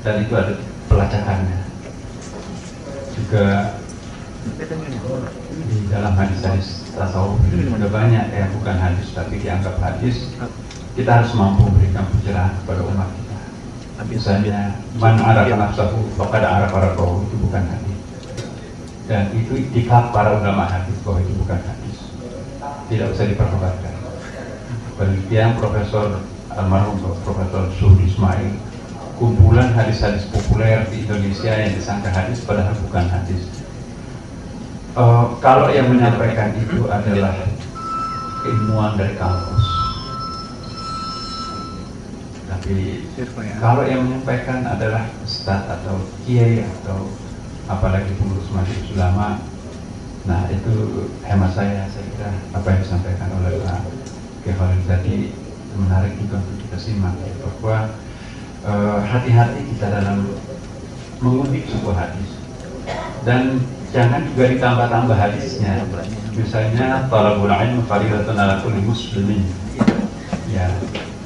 dan itu ada pelacakannya. Juga di dalam hadis-hadis tasawuf itu juga banyak yang bukan hadis tapi dianggap hadis. Kita harus mampu memberikan pencerahan kepada umat kita. Misalnya man arafa nafsahu faqad arafa rabbahu, itu bukan hadis. Dan itu iktikaf para ulama hadis bahwa itu bukan hadis. Tidak usah diperdebatkan. Penelitian Profesor almarhum Profesor Suhdi Ismail, kumpulan hadis-hadis populer di Indonesia yang disangka hadis padahal bukan hadis. Kalau yang menyampaikan itu adalah ilmuwan dari kampus, tapi kalau yang menyampaikan adalah ustadz atau kiai atau apalagi pengurus majelis ulama, nah itu hemat saya kira apa yang disampaikan oleh Pak Kiai Khalil tadi menarik juga untuk kita simak, bahwa hati-hati kita dalam mengutip sebuah hadis dan jangan juga ditambah-tambah hadisnya. Misalnya talabul ilmi fardhatun 'ala kulli muslimin. Ya,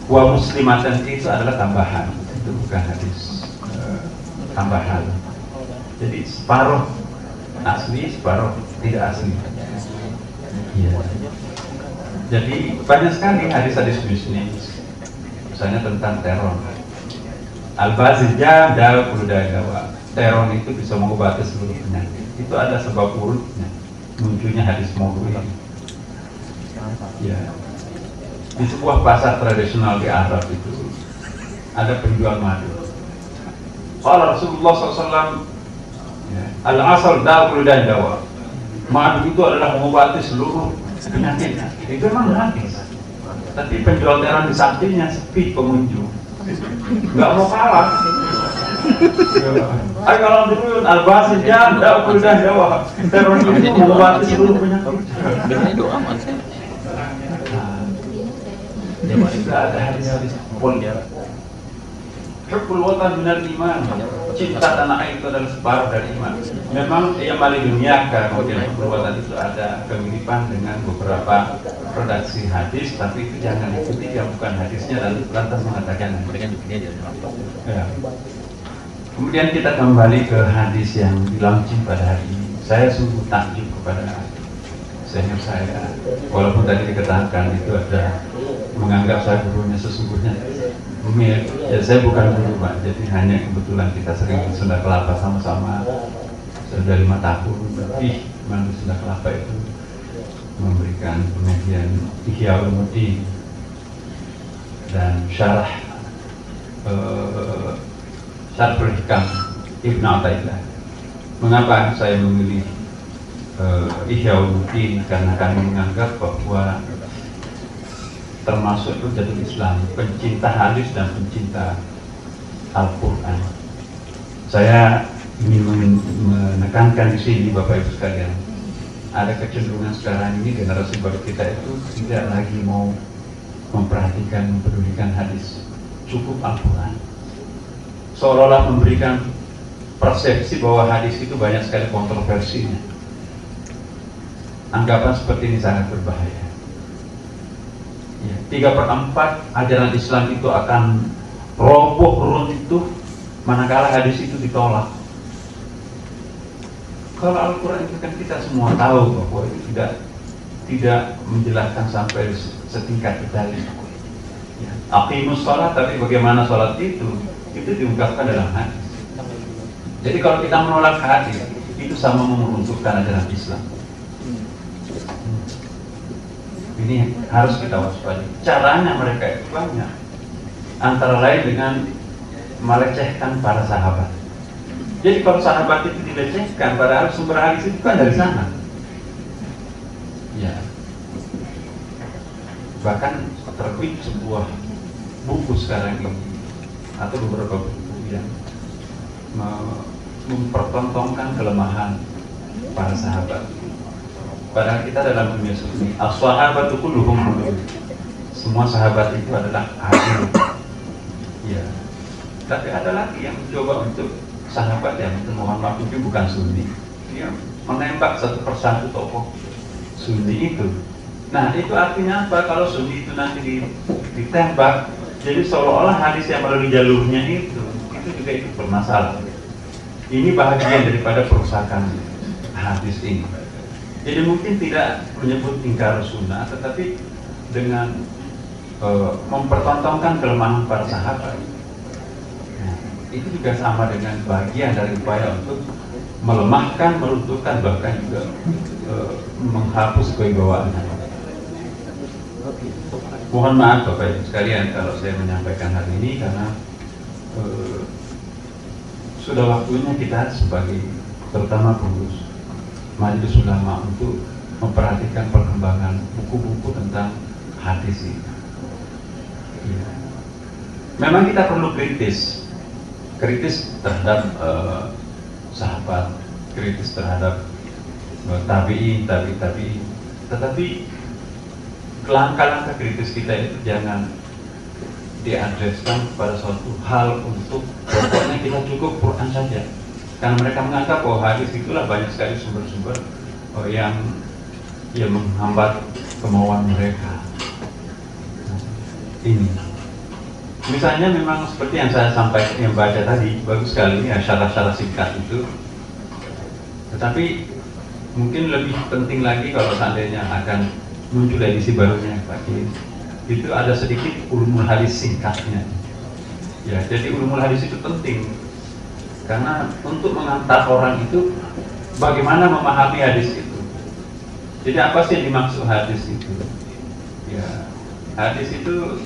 wa muslimatan itu adalah tambahan, itu bukan hadis tambahan. Jadi separuh asli, separuh tidak asli. Ya. Jadi banyak sekali hadis-hadis bisnis, misalnya tentang teror. Al-Bazijah dawa. Teror itu bisa mengobati seluruh penyakit. Itu ada sebab urutnya munculnya hadis maudhu ini. Ya. Di sebuah pasar tradisional di Arab itu ada penjual madu. Qala Rasulullah SAW, ya, al-asal dawa. Madu itu adalah mengobati seluruh penyakitnya. Itu memang hadis. Tapi penjual teror di sampingnya sepi pengunjung. Nggak mau kalah. Ayo kalau dulu al-basis jam, dah udah jawab. Teror itu mengobati seluruh penyakit. Biasanya doa man saya. Tidak ada hadis-hadis politik. Hubbul watan minal iman. Cinta tanah air itu adalah separuh dari iman. Memang yang paling dunia kemudian hubbul watan itu ada kemiripan dengan beberapa redaksi hadis, tapi itu jangan ikuti yang bukan hadisnya lalu lantas mengatakan ya. Kemudian kita kembali ke hadis yang dilaunching pada hari ini. Saya sungguh takjub kepada senior saya, walaupun tadi dikatakan itu ada menganggap saya gurunya, sesungguhnya ya saya bukan guru Pak, jadi hanya kebetulan kita sering di Sunda Kelapa sama-sama sudah 5 tahun lebih di Sunda Kelapa itu memberikan pengajian Ihya Ulumuddin dan syarah Syarhul Hikam Ibnu Athaillah. Mengapa saya memilih Ihya Ulumuddin? Karena kami menganggap bahwa termasuk Hujjatul Islam, pencinta hadis dan pencinta Al-Quran. Saya ingin menekankan di sini Bapak Ibu sekalian, ada kecenderungan sekarang ini generasi baru kita itu tidak lagi mau memperhatikan, mempedulikan hadis, cukup Al-Quran. Seolah-olah memberikan persepsi bahwa hadis itu banyak sekali kontroversinya. Anggapan seperti ini sangat berbahaya. Ya, 3/4 ajaran Islam itu akan roboh runtuh manakala hadis itu ditolak. Kalau Al-Quran itu kan kita semua tahu bahwa itu tidak menjelaskan sampai setingkat detail. Ya. Aqimus sholat, tapi bagaimana sholat itu diungkapkan dalam hadis. Jadi kalau kita menolak hadis, itu sama meruntuhkan ajaran Islam. Ini harus kita waspadai. Caranya mereka itu banyak. Antara lain dengan melecehkan para sahabat. Jadi kalau sahabat itu dilecehkan, padahal sumber hadis itu kan dari sana. Ya. Bahkan terbit sebuah buku sekarang ini atau beberapa buku yang mempertontonkan kelemahan para sahabat. Padahal kita dalam dunia sunni, as-sahabatu kulluhum adil. Semua sahabat itu adalah adil. Ya. Tapi ada lagi yang mencoba untuk sahabat yang mohon maaf itu bukan sunni. Dia menembak satu persatu tokoh sunni itu. Nah, itu artinya apa? Kalau sunni itu nanti ditembak, jadi seolah-olah hadis yang melalui jalurnya itu juga ikut bermasalah. Ini bahagian daripada perusakan hadis ini. Jadi mungkin tidak menyebut ingkar sunnah, tetapi dengan mempertontonkan kelemahan para sahabat. Nah, itu juga sama dengan bagian dari upaya untuk melemahkan, meruntuhkan, bahkan juga menghapus kewibawaan. Mohon maaf Bapak Ibu sekalian kalau saya menyampaikan hal ini karena sudah waktunya kita sebagai terutama pengurus Majelis Ulama untuk memperhatikan perkembangan buku-buku tentang hadis ini. Ya. Memang kita perlu kritis terhadap sahabat, kritis terhadap tabi'in, tetapi langkah-langkah kritis kita itu jangan diadreskan pada suatu hal untuk pokoknya kita cukup Quran saja. Karena mereka menganggap bahwa hadis itulah banyak sekali sumber-sumber yang menghambat kemauan mereka. Nah, ini misalnya memang seperti yang saya sampaikan, yang baca tadi bagus sekali ya syarat-syarat singkat itu. Tetapi mungkin lebih penting lagi kalau seandainya akan muncul edisi barunya Pak Kiai, itu ada sedikit ulumul hadis singkatnya. Ya, jadi ulumul hadis itu penting. Karena untuk mengantar orang itu bagaimana memahami hadis itu. Jadi apa sih yang dimaksud hadis itu? Ya, hadis itu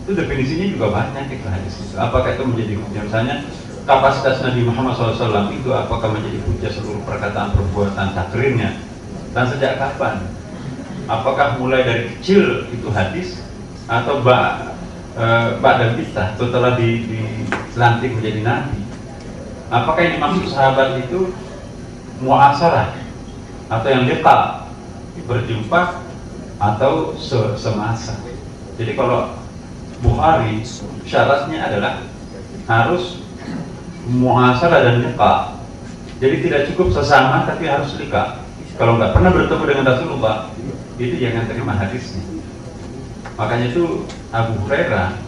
definisinya juga banyak itu hadis itu. Apakah itu menjadi hujah? Misalnya kapasitas Nabi Muhammad SAW itu apakah menjadi hujah seluruh perkataan, perbuatan, takrirnya? Dan sejak kapan? Apakah mulai dari kecil itu hadis atau ba'dal kita setelah dilantik menjadi nabi? Apakah yang dimaksud sahabat itu muasarah atau yang liqa, berjumpa atau semasa? Jadi kalau Bukhari syaratnya adalah harus muasarah dan liqa. Jadi tidak cukup sesama tapi harus liqa. Kalau nggak pernah bertemu dengan Rasulullah, itu jangan terima hadisnya. Makanya itu Abu Hurairah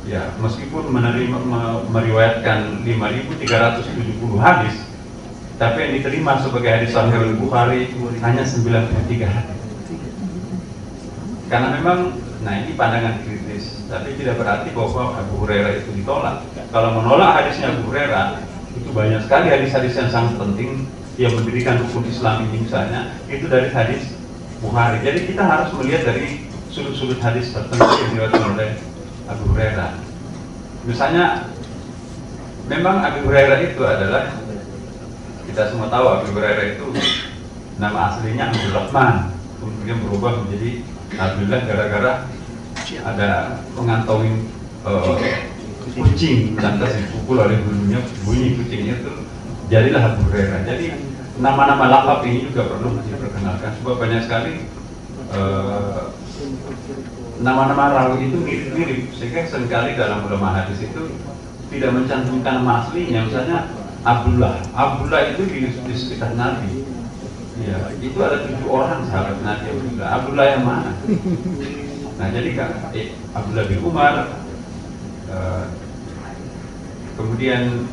ya meskipun meriwayatkan 5.370 hadis, tapi yang diterima sebagai hadis Sahih Bukhari hanya 93 hadis. Karena memang, nah ini pandangan kritis, tapi tidak berarti bahwa Abu Hurairah itu ditolak. Kalau menolak hadisnya Abu Hurairah, itu banyak sekali hadis-hadis yang sangat penting yang mendirikan hukum Islam ini misalnya, itu dari hadis Bukhari. Jadi kita harus melihat dari sudut-sudut hadis tertentu yang diriwayatkan oleh Abu Hurairah. Misalnya, memang Abu Hurairah itu adalah, kita semua tahu Abu Hurairah itu nama aslinya Abdul Rahman, kemudian berubah menjadi Abdullah gara-gara ada mengantongin kucing, lantas dipukul oleh bunyi kucingnya itu jadilah Abu Hurairah. Jadi nama-nama lakab ini juga perlu diperkenalkan, sebab banyak sekali nama-nama rawi itu mirip-mirip, sehingga seringkali dalam ulama hadis itu tidak mencantumkan nama aslinya. Misalnya Abdullah itu di sekitar Nabi, ya itu ada 7 orang sahabat Nabi Abdullah yang mana? Nah jadi kan Abdullah bin Umar, kemudian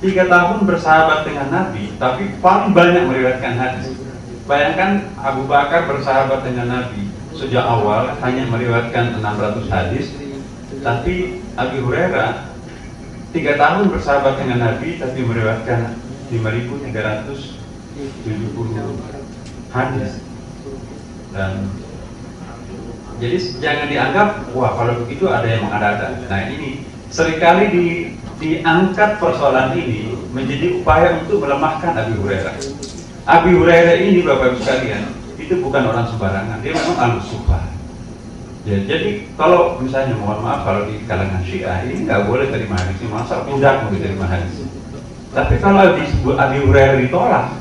3 tahun bersahabat dengan Nabi, tapi paling banyak meriwayatkan hadis. Bayangkan Abu Bakar bersahabat dengan Nabi sejak awal hanya meriwayatkan 600 hadis, tapi Abu Hurairah 3 tahun bersahabat dengan Nabi tapi meriwayatkan 5.370 hadis. Dan jadi jangan dianggap wah kalau begitu ada yang mengada-ada. Nah ini seringkali diangkat persoalan ini menjadi upaya untuk melemahkan Abu Hurairah. Abu Hurairah ini Bapak Ibu sekalian itu bukan orang sembarangan, dia memang al-sufah. Ya, jadi kalau misalnya mohon maaf kalau di kalangan Syiah ini nggak boleh terima hadis, masa budak mau diterima hadis. Tapi kalau disebut Abu Hurairah ditolak,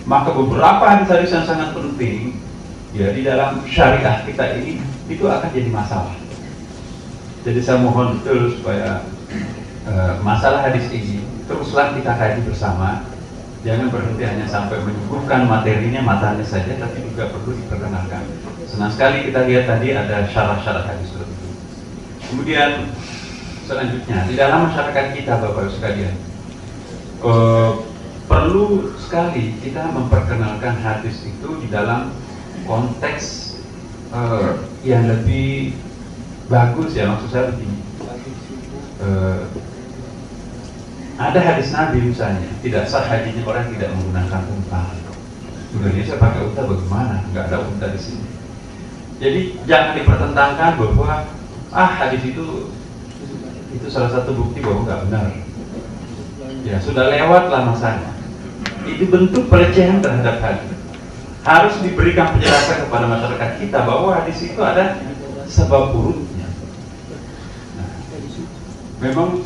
maka beberapa hadis-hadis yang sangat penting ya di dalam syariah kita ini itu akan jadi masalah. Jadi saya mohon betul supaya masalah hadis ini teruslah kita kaji bersama. Jangan berhenti hanya sampai menyuguhkan materinya, matanya saja, tapi juga perlu diperkenalkan. Senang sekali kita lihat tadi ada syarah-syarah hadis tertentu. Kemudian selanjutnya di dalam masyarakat kita Bapak Ibu sekalian, perlu sekali kita memperkenalkan hadis itu di dalam konteks yang lebih bagus ya, maksud saya begini. Ada hadis Nabi misalnya, tidak sah hajinya orang tidak menggunakan unta. Indonesia pakai unta bagaimana? Nggak ada unta di sini. Jadi jangan dipertentangkan bahwa hadis itu salah satu bukti bahwa nggak benar. Ya sudah lewatlah masanya. Itu bentuk pelecehan terhadap hadis. Harus diberikan penjelasan kepada masyarakat kita bahwa hadis itu ada sebab urutnya. Nah, memang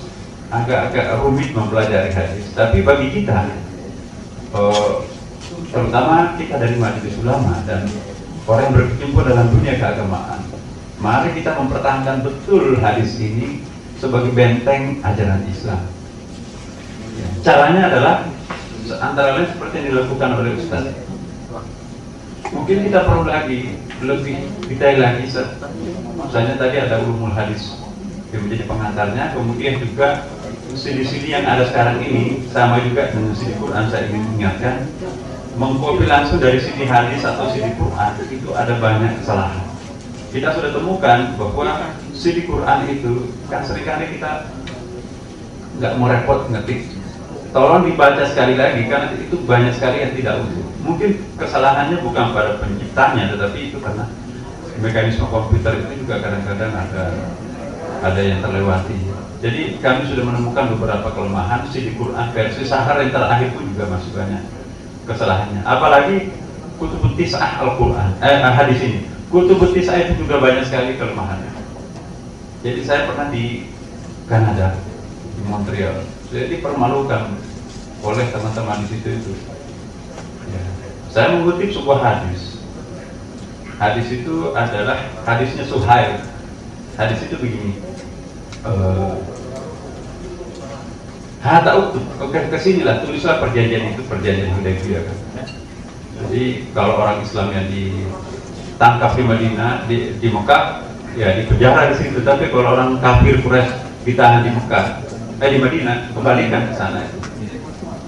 agak rumit mempelajari hadis, tapi bagi kita, terutama kita dari majelis ulama dan orang yang berkecimpung dalam dunia keagamaan, mari kita mempertahankan betul hadis ini sebagai benteng ajaran Islam. Ya, caranya adalah antara lain seperti yang dilakukan oleh Ustaz. Mungkin kita perlu lagi lebih detail lagi, misalnya tadi ada ulumul hadis yang menjadi pengantarnya, kemudian juga CD-CD yang ada sekarang ini sama juga dengan CD Quran. Saya ingin mengingatkan, mengkopi langsung dari CD hadis atau CD Quran itu ada banyak kesalahan. Kita sudah temukan bahwa CD Quran itu kan seringkali kita nggak mau repot ngetik, tolong dibaca sekali lagi karena itu banyak sekali yang tidak utuh. Mungkin kesalahannya bukan pada penciptanya, tetapi itu karena mekanisme komputer itu juga kadang-kadang ada yang terlewati. Jadi kami sudah menemukan beberapa kelemahan. CD Quran versi Sahar yang terakhir pun juga masih banyak kesalahannya. Apalagi Kutubut Tis'ah Al-Quran, hadis ini. Kutubut Tis'ah itu juga banyak sekali kelemahannya. Jadi saya pernah di Kanada, di Montreal. Saya dipermalukan oleh teman-teman di situ itu. Ya. Saya mengutip sebuah hadis. Hadis itu adalah hadisnya Suhail. Hadis itu begini. Kesinilah tulislah perjanjian itu, perjanjian Hudaybiyah kan. Jadi kalau orang Islam yang ditangkap di Madinah, di Mekah, ya dipenjara di situ. Tapi kalau orang kafir Quraisy ditahan di Mekah, di Madinah, kembalikan ke sana.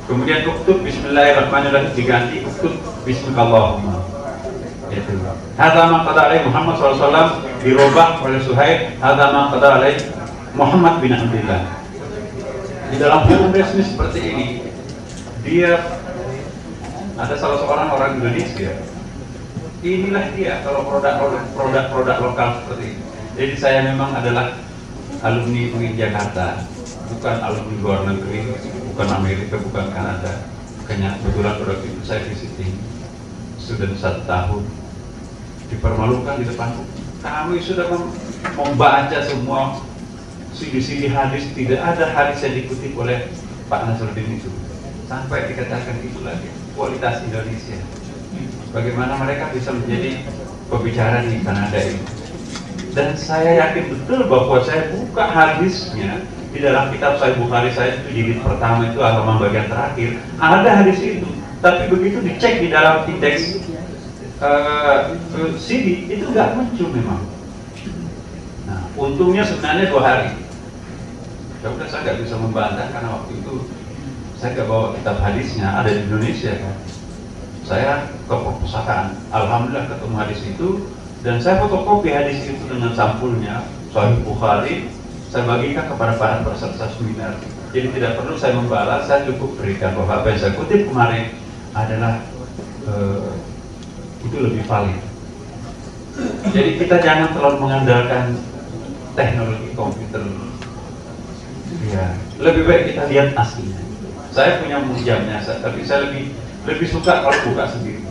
Kemudian uktub Bismillahirrahmanirrahim diganti uktub Bismillahirrahmanirrahim. Itu. Hadza ma qada alaihi Muhammad SAW dirubah oleh Suhail. Hadza ma qada alaihi Muhammad bin Abdullah. Di dalam hukum resmi seperti ini, dia ada salah seorang orang Indonesia. Inilah dia kalau produk lokal seperti ini. Jadi saya memang adalah alumni UIN Jakarta, bukan alumni luar negeri, bukan Amerika, bukan Kanada. Kebetulan produk itu saya visiting sudah 1 tahun. Dipermalukan di depan. Kami sudah membaca semua CD hadis, tidak ada hadis yang dikutip oleh Pak Nasruddin itu. sampai dikatakan itu lagi kualitas Indonesia. Bagaimana mereka bisa menjadi pembicara di Kanada ini. Dan saya yakin betul bahwa saya buka hadisnya di dalam kitab Sahih Bukhari saya itu jilid pertama itu halaman bagian terakhir ada hadis itu. Tapi begitu dicek di dalam indeks CD itu nggak muncul memang. Nah, untungnya sebenarnya 2 hari. Ya udah, saya nggak bisa membantah karena waktu itu saya nggak bawa kitab hadisnya, ada di Indonesia kan. Saya ke perpustakaan, alhamdulillah ketemu hadis itu dan saya fotokopi hadis itu dengan sampulnya Sahih Bukhari. Saya bagikan kepada para peserta seminar. Jadi tidak perlu saya membalas, saya cukup berikan bahwa apa yang saya kutip kemarin adalah itu lebih valid. Jadi kita jangan terlalu mengandalkan teknologi komputer. Ya, lebih baik kita lihat aslinya. Saya punya museumnya, tapi saya lebih suka kalau buka sendiri.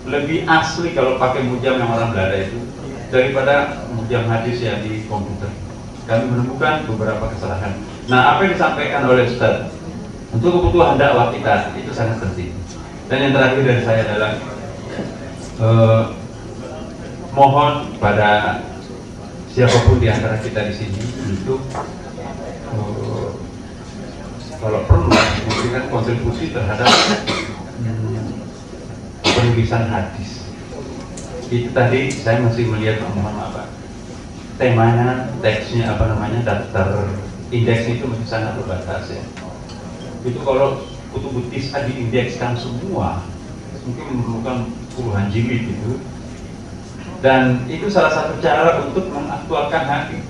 Lebih asli kalau pakai museum yang orang Belanda itu daripada museum hadis yang di komputer. Kami menemukan beberapa kesalahan. Nah, apa yang disampaikan oleh Ustaz untuk kebutuhan dakwah kita itu sangat penting. Dan yang terakhir dari saya adalah mohon pada siapapun di antara kita di sini untuk kalau perlu memberikan kontribusi terhadap penulisan hadis. Itu tadi saya masih melihat temanya, teksnya daftar indeks itu masih sangat terbatas ya. Itu kalau kutubut tis'ah diindekskan semua mungkin memerlukan puluhan jilid itu. Dan itu salah satu cara untuk mengaktualkan hadis.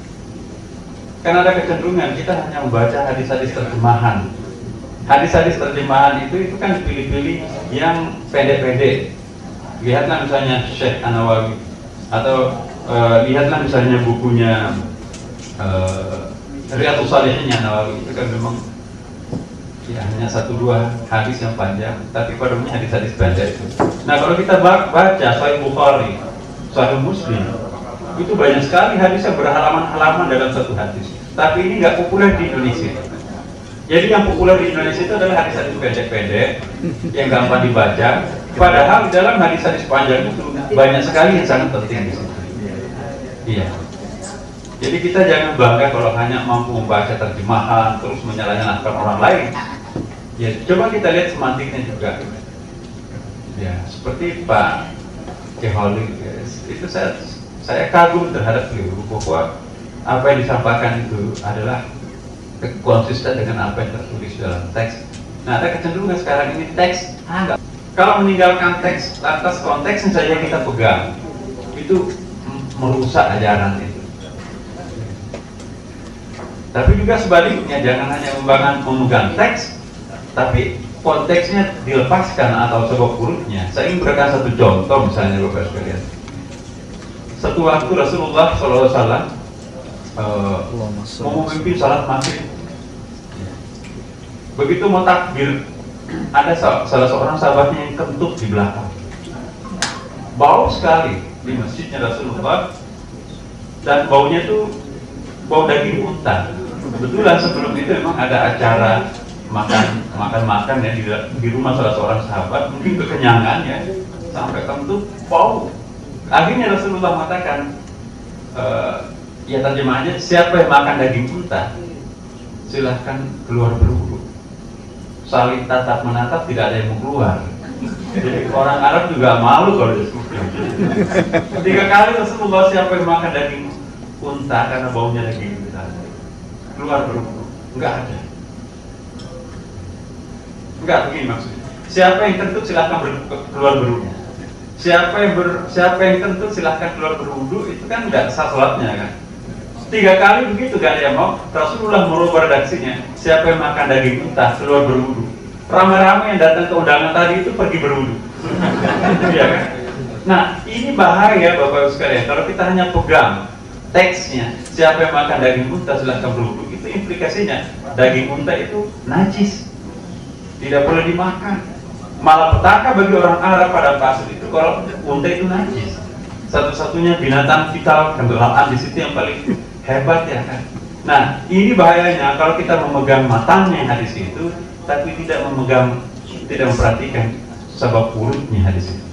Karena ada kecenderungan kita hanya membaca hadis-hadis terjemahan. Hadis-hadis terjemahan itu kan dipilih-pilih yang pendek-pendek. Lihatlah misalnya Syekh An-Nawawi atau lihatlah misalnya bukunya Riyadhus Shalihin Nawawi, itu kan memang ya hanya 1-2 hadis yang panjang, tapi pada umumnya hadis-hadis pendek itu. Nah, kalau kita baca Sahih Bukhari, Sahih Muslim, itu banyak sekali hadis yang berhalaman-halaman dalam satu hadis. Tapi ini nggak populer di Indonesia. Jadi yang populer di Indonesia itu adalah hadis-hadis pendek-pendek yang gampang dibaca. Padahal di dalam hadis-hadis panjang itu banyak sekali yang sangat penting di situ. Iya. Jadi kita jangan bangga kalau hanya mampu membaca terjemahan terus menyalahkan orang lain. Ya, coba kita lihat semantiknya juga. Ya, seperti Pak Keholik, itu saya kagum terhadap beliau bahwa apa yang disampaikan itu adalah konsisten dengan apa yang tertulis dalam teks. Nah, ada kecenderungan sekarang ini teks enggak. Kalau meninggalkan teks, lantas konteksnya saja kita pegang, itu merusak ajaran itu. Tapi juga sebaliknya, jangan hanya memegang teks, tapi konteksnya dilepaskan atau sebab hurufnya. Saya ingin berikan satu contoh misalnya Bapak sekalian. Satu waktu Rasulullah SAW mau memimpin salat maghrib. Begitu mau takbir, ada salah seorang sahabatnya yang kentut di belakang. Bau sekali di masjidnya Rasulullah, dan baunya itu bau daging unta. Kebetulan sebelum itu memang ada acara makan ya di rumah salah seorang sahabat, mungkin kekenyangan ya, sampai kentut bau. Akhirnya Rasulullah mengatakan, ya terjemahannya, siapa yang makan daging unta silahkan keluar berwudu. Saling tatap menatap, tidak ada yang mau keluar. Jadi orang Arab juga malu kalau disebut. 3 kali Rasulullah, siapa yang makan daging unta karena baunya daging unta, keluar berwudu. Enggak ada. Enggak, begini maksudnya. Siapa yang kentut silahkan keluar berwudu. Siapa yang kentut silahkan keluar berwudu, itu kan enggak sah sholatnya kan. 3 kali begitu gak ada yang mau. Rasulullah merubah redaksinya, siapa yang makan daging unta keluar berwudu. Ramai-ramai yang datang ke undangan tadi itu pergi berwudu. Iya kan? Nah, ini bahaya Bapak sekalian. Kalau kita hanya pegang teksnya, siapa yang makan daging unta silahkan berwudu, itu implikasinya daging unta itu najis, tidak boleh dimakan. Malah petaka bagi orang Arab pada fase itu kalau unta itu najis. Satu-satunya binatang vital kendaraan di situ yang paling hebat ya kan. Nah, ini bahayanya kalau kita memegang matangnya hadis itu, tapi tidak memperhatikan sebab urutnya hadis itu.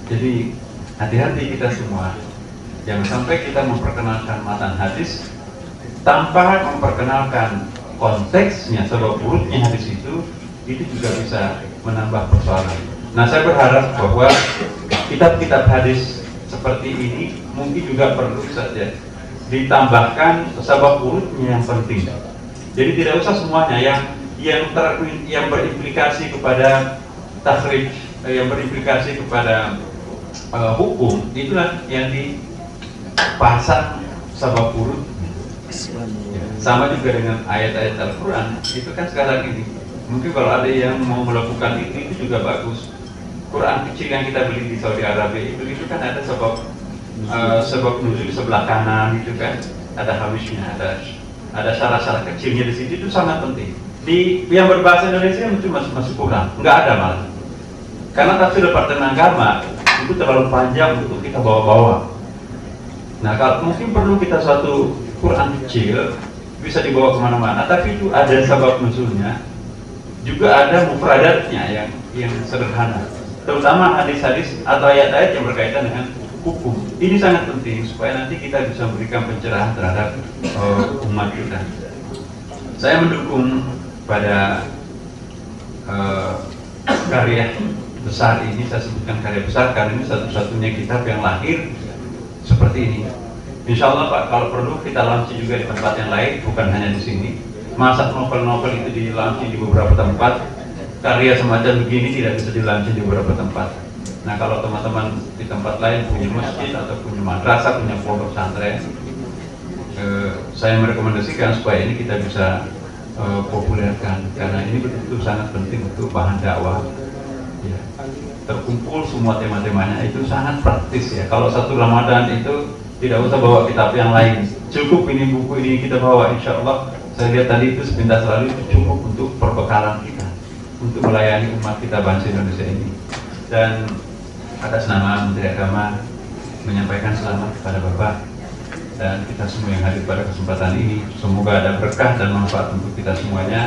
Jadi hati-hati kita semua, jangan sampai kita memperkenalkan matan hadis tanpa memperkenalkan konteksnya, sebab urutnya hadis itu juga bisa menambah persoalan. Nah, saya berharap bahwa kitab-kitab hadis seperti ini mungkin juga perlu saja ditambahkan sebab urutnya yang penting. Jadi tidak usah semuanya yang berimplikasi kepada takhrij, yang berimplikasi kepada hukum, itulah yang dipasang sebab urut. Sama juga dengan ayat-ayat Al-Quran, itu kan sekarang ini mungkin kalau ada yang mau melakukan itu juga bagus. Quran kecil yang kita beli di Saudi Arabia itu kan ada sebab nuzul sebelah kanan gitu kan, ada hamisnya, ada syarat-syarat kecilnya di situ, itu sangat penting. Di yang berbahasa Indonesia itu masih kurang, nggak ada malah. Karena tafsir Departemen Agama itu terlalu panjang untuk kita bawa-bawa. Nah, kalau mungkin perlu kita suatu Quran kecil bisa dibawa kemana-mana, tapi itu ada sebab nuzulnya, juga ada mufradatnya yang sederhana, terutama hadis-hadis atau ayat-ayat yang berkaitan dengan hukum. Ini sangat penting supaya nanti kita bisa memberikan pencerahan terhadap umat kita. Saya mendukung pada karya besar ini, saya sebutkan karya besar karena ini satu-satunya kitab yang lahir seperti ini. Insya Allah Pak, kalau perlu kita launching juga di tempat yang lain, bukan hanya di sini. Masa novel-novel itu di launching di beberapa tempat, karya semacam begini tidak bisa di launching di beberapa tempat. Nah, kalau teman-teman di tempat lain punya masjid atau punya madrasah, punya pondok pesantren, saya merekomendasikan supaya ini kita bisa populerkan, karena ini betul-betul sangat penting untuk bahan dakwah. Ya, terkumpul semua tema-temanya, itu sangat praktis ya. Kalau satu Ramadan itu tidak usah bawa kitab yang lain, cukup ini buku ini kita bawa, insya Allah. Saya lihat tadi itu sepintas lalu itu cukup untuk perbekalan kita untuk melayani umat kita bangsa Indonesia ini. Dan atas nama Menteri Agama menyampaikan selamat kepada Bapak dan kita semua yang hadir pada kesempatan ini. Semoga ada berkah dan manfaat untuk kita semuanya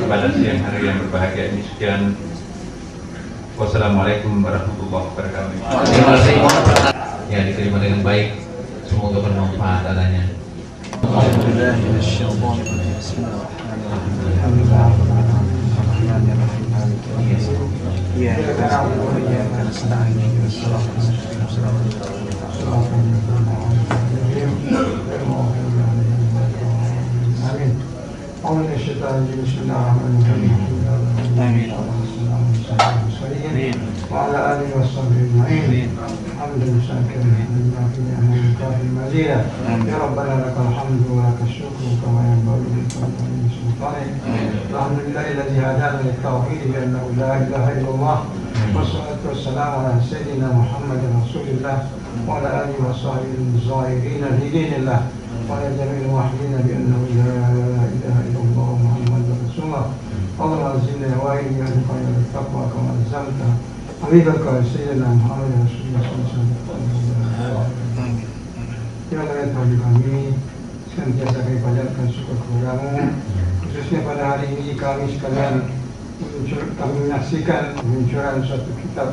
pada siang hari yang berbahagia ini. Sekian. Wassalamualaikum warahmatullahi wabarakatuh. Terima kasih. Ya, diterima dengan baik. Semoga bermanfaat adanya. وعلى آله وصحبه أجمعين حمدا شاكرا لله في نعمه الكافي مزيدا يا ربنا لك الحمد ولك الشكر كما ينبغي لجلال سلطانك. الحمد لله الذي هدانا للتوحيد بأنه لا إله إلا الله والصلاة والسلام على سيدنا محمد رسول الله وعلى آله وصحبه الظاهرين لدين الله وعلى جميع الموحدين بأنه لا إله إلا الله محمد رسول الله. اللهم زدنا وإياك من التقوى كما ألزمتنا حبيبك سيدنا Muhammad Rasulullah SAW. Ya Allah, ya Tuhan kami, senantiasa kami panjatkan syukur kepadamu, khususnya pada hari ini kami sekalian kami menyaksikan peluncuran suatu kitab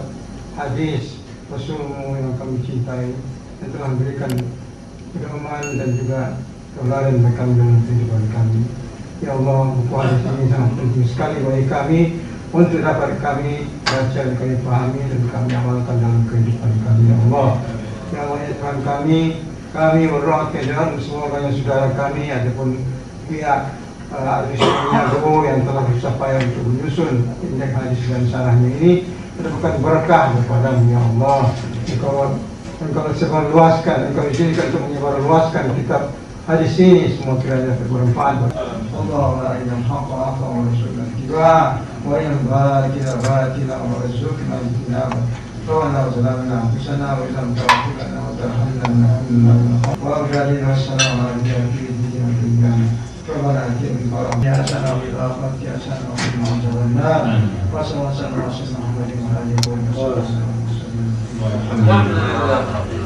hadis Rasulullah yang kami cintai yang telah memberikan pedoman dan juga tauladan bagi kami dalam kehidupan kami. Ya Allah, buku hadis ini sangat penting sekali bagi kami untuk dapat kami baca dan kami pahami dan kami amalkan dalam kehidupan kami. Ya Allah, ya Allah, ya Tuhan kami berdoa kepada semua banyak saudara kami ataupun pihak Al-Islamiyah yang telah berusaha payah untuk menyusun indeks hadis dan syarahnya ini merupakan berkah kepadamu. Ya Allah, Engkau sebarluaskan, Engkau izinkan untuk menyebarluaskan kitab hadis ini semua kiranya bermanfaat. Allahumma arinal haqqa haqqan warzuqna ittiba'ah wa arinal batila batilan warzuqna ijtinabah. Rabbana zalamna anfusana wa illam taghfir lana wa tarhamna lanakunanna wa aghfir wassalamu alayka fi dunya. Rabbana atina fid dunya hasanah wa fil akhirati hasanah wa qina adzaban nar. Wa sallallahu alaihi wa sallam Muhammadin wa alihi wa sahbihi. Alhamdulillah.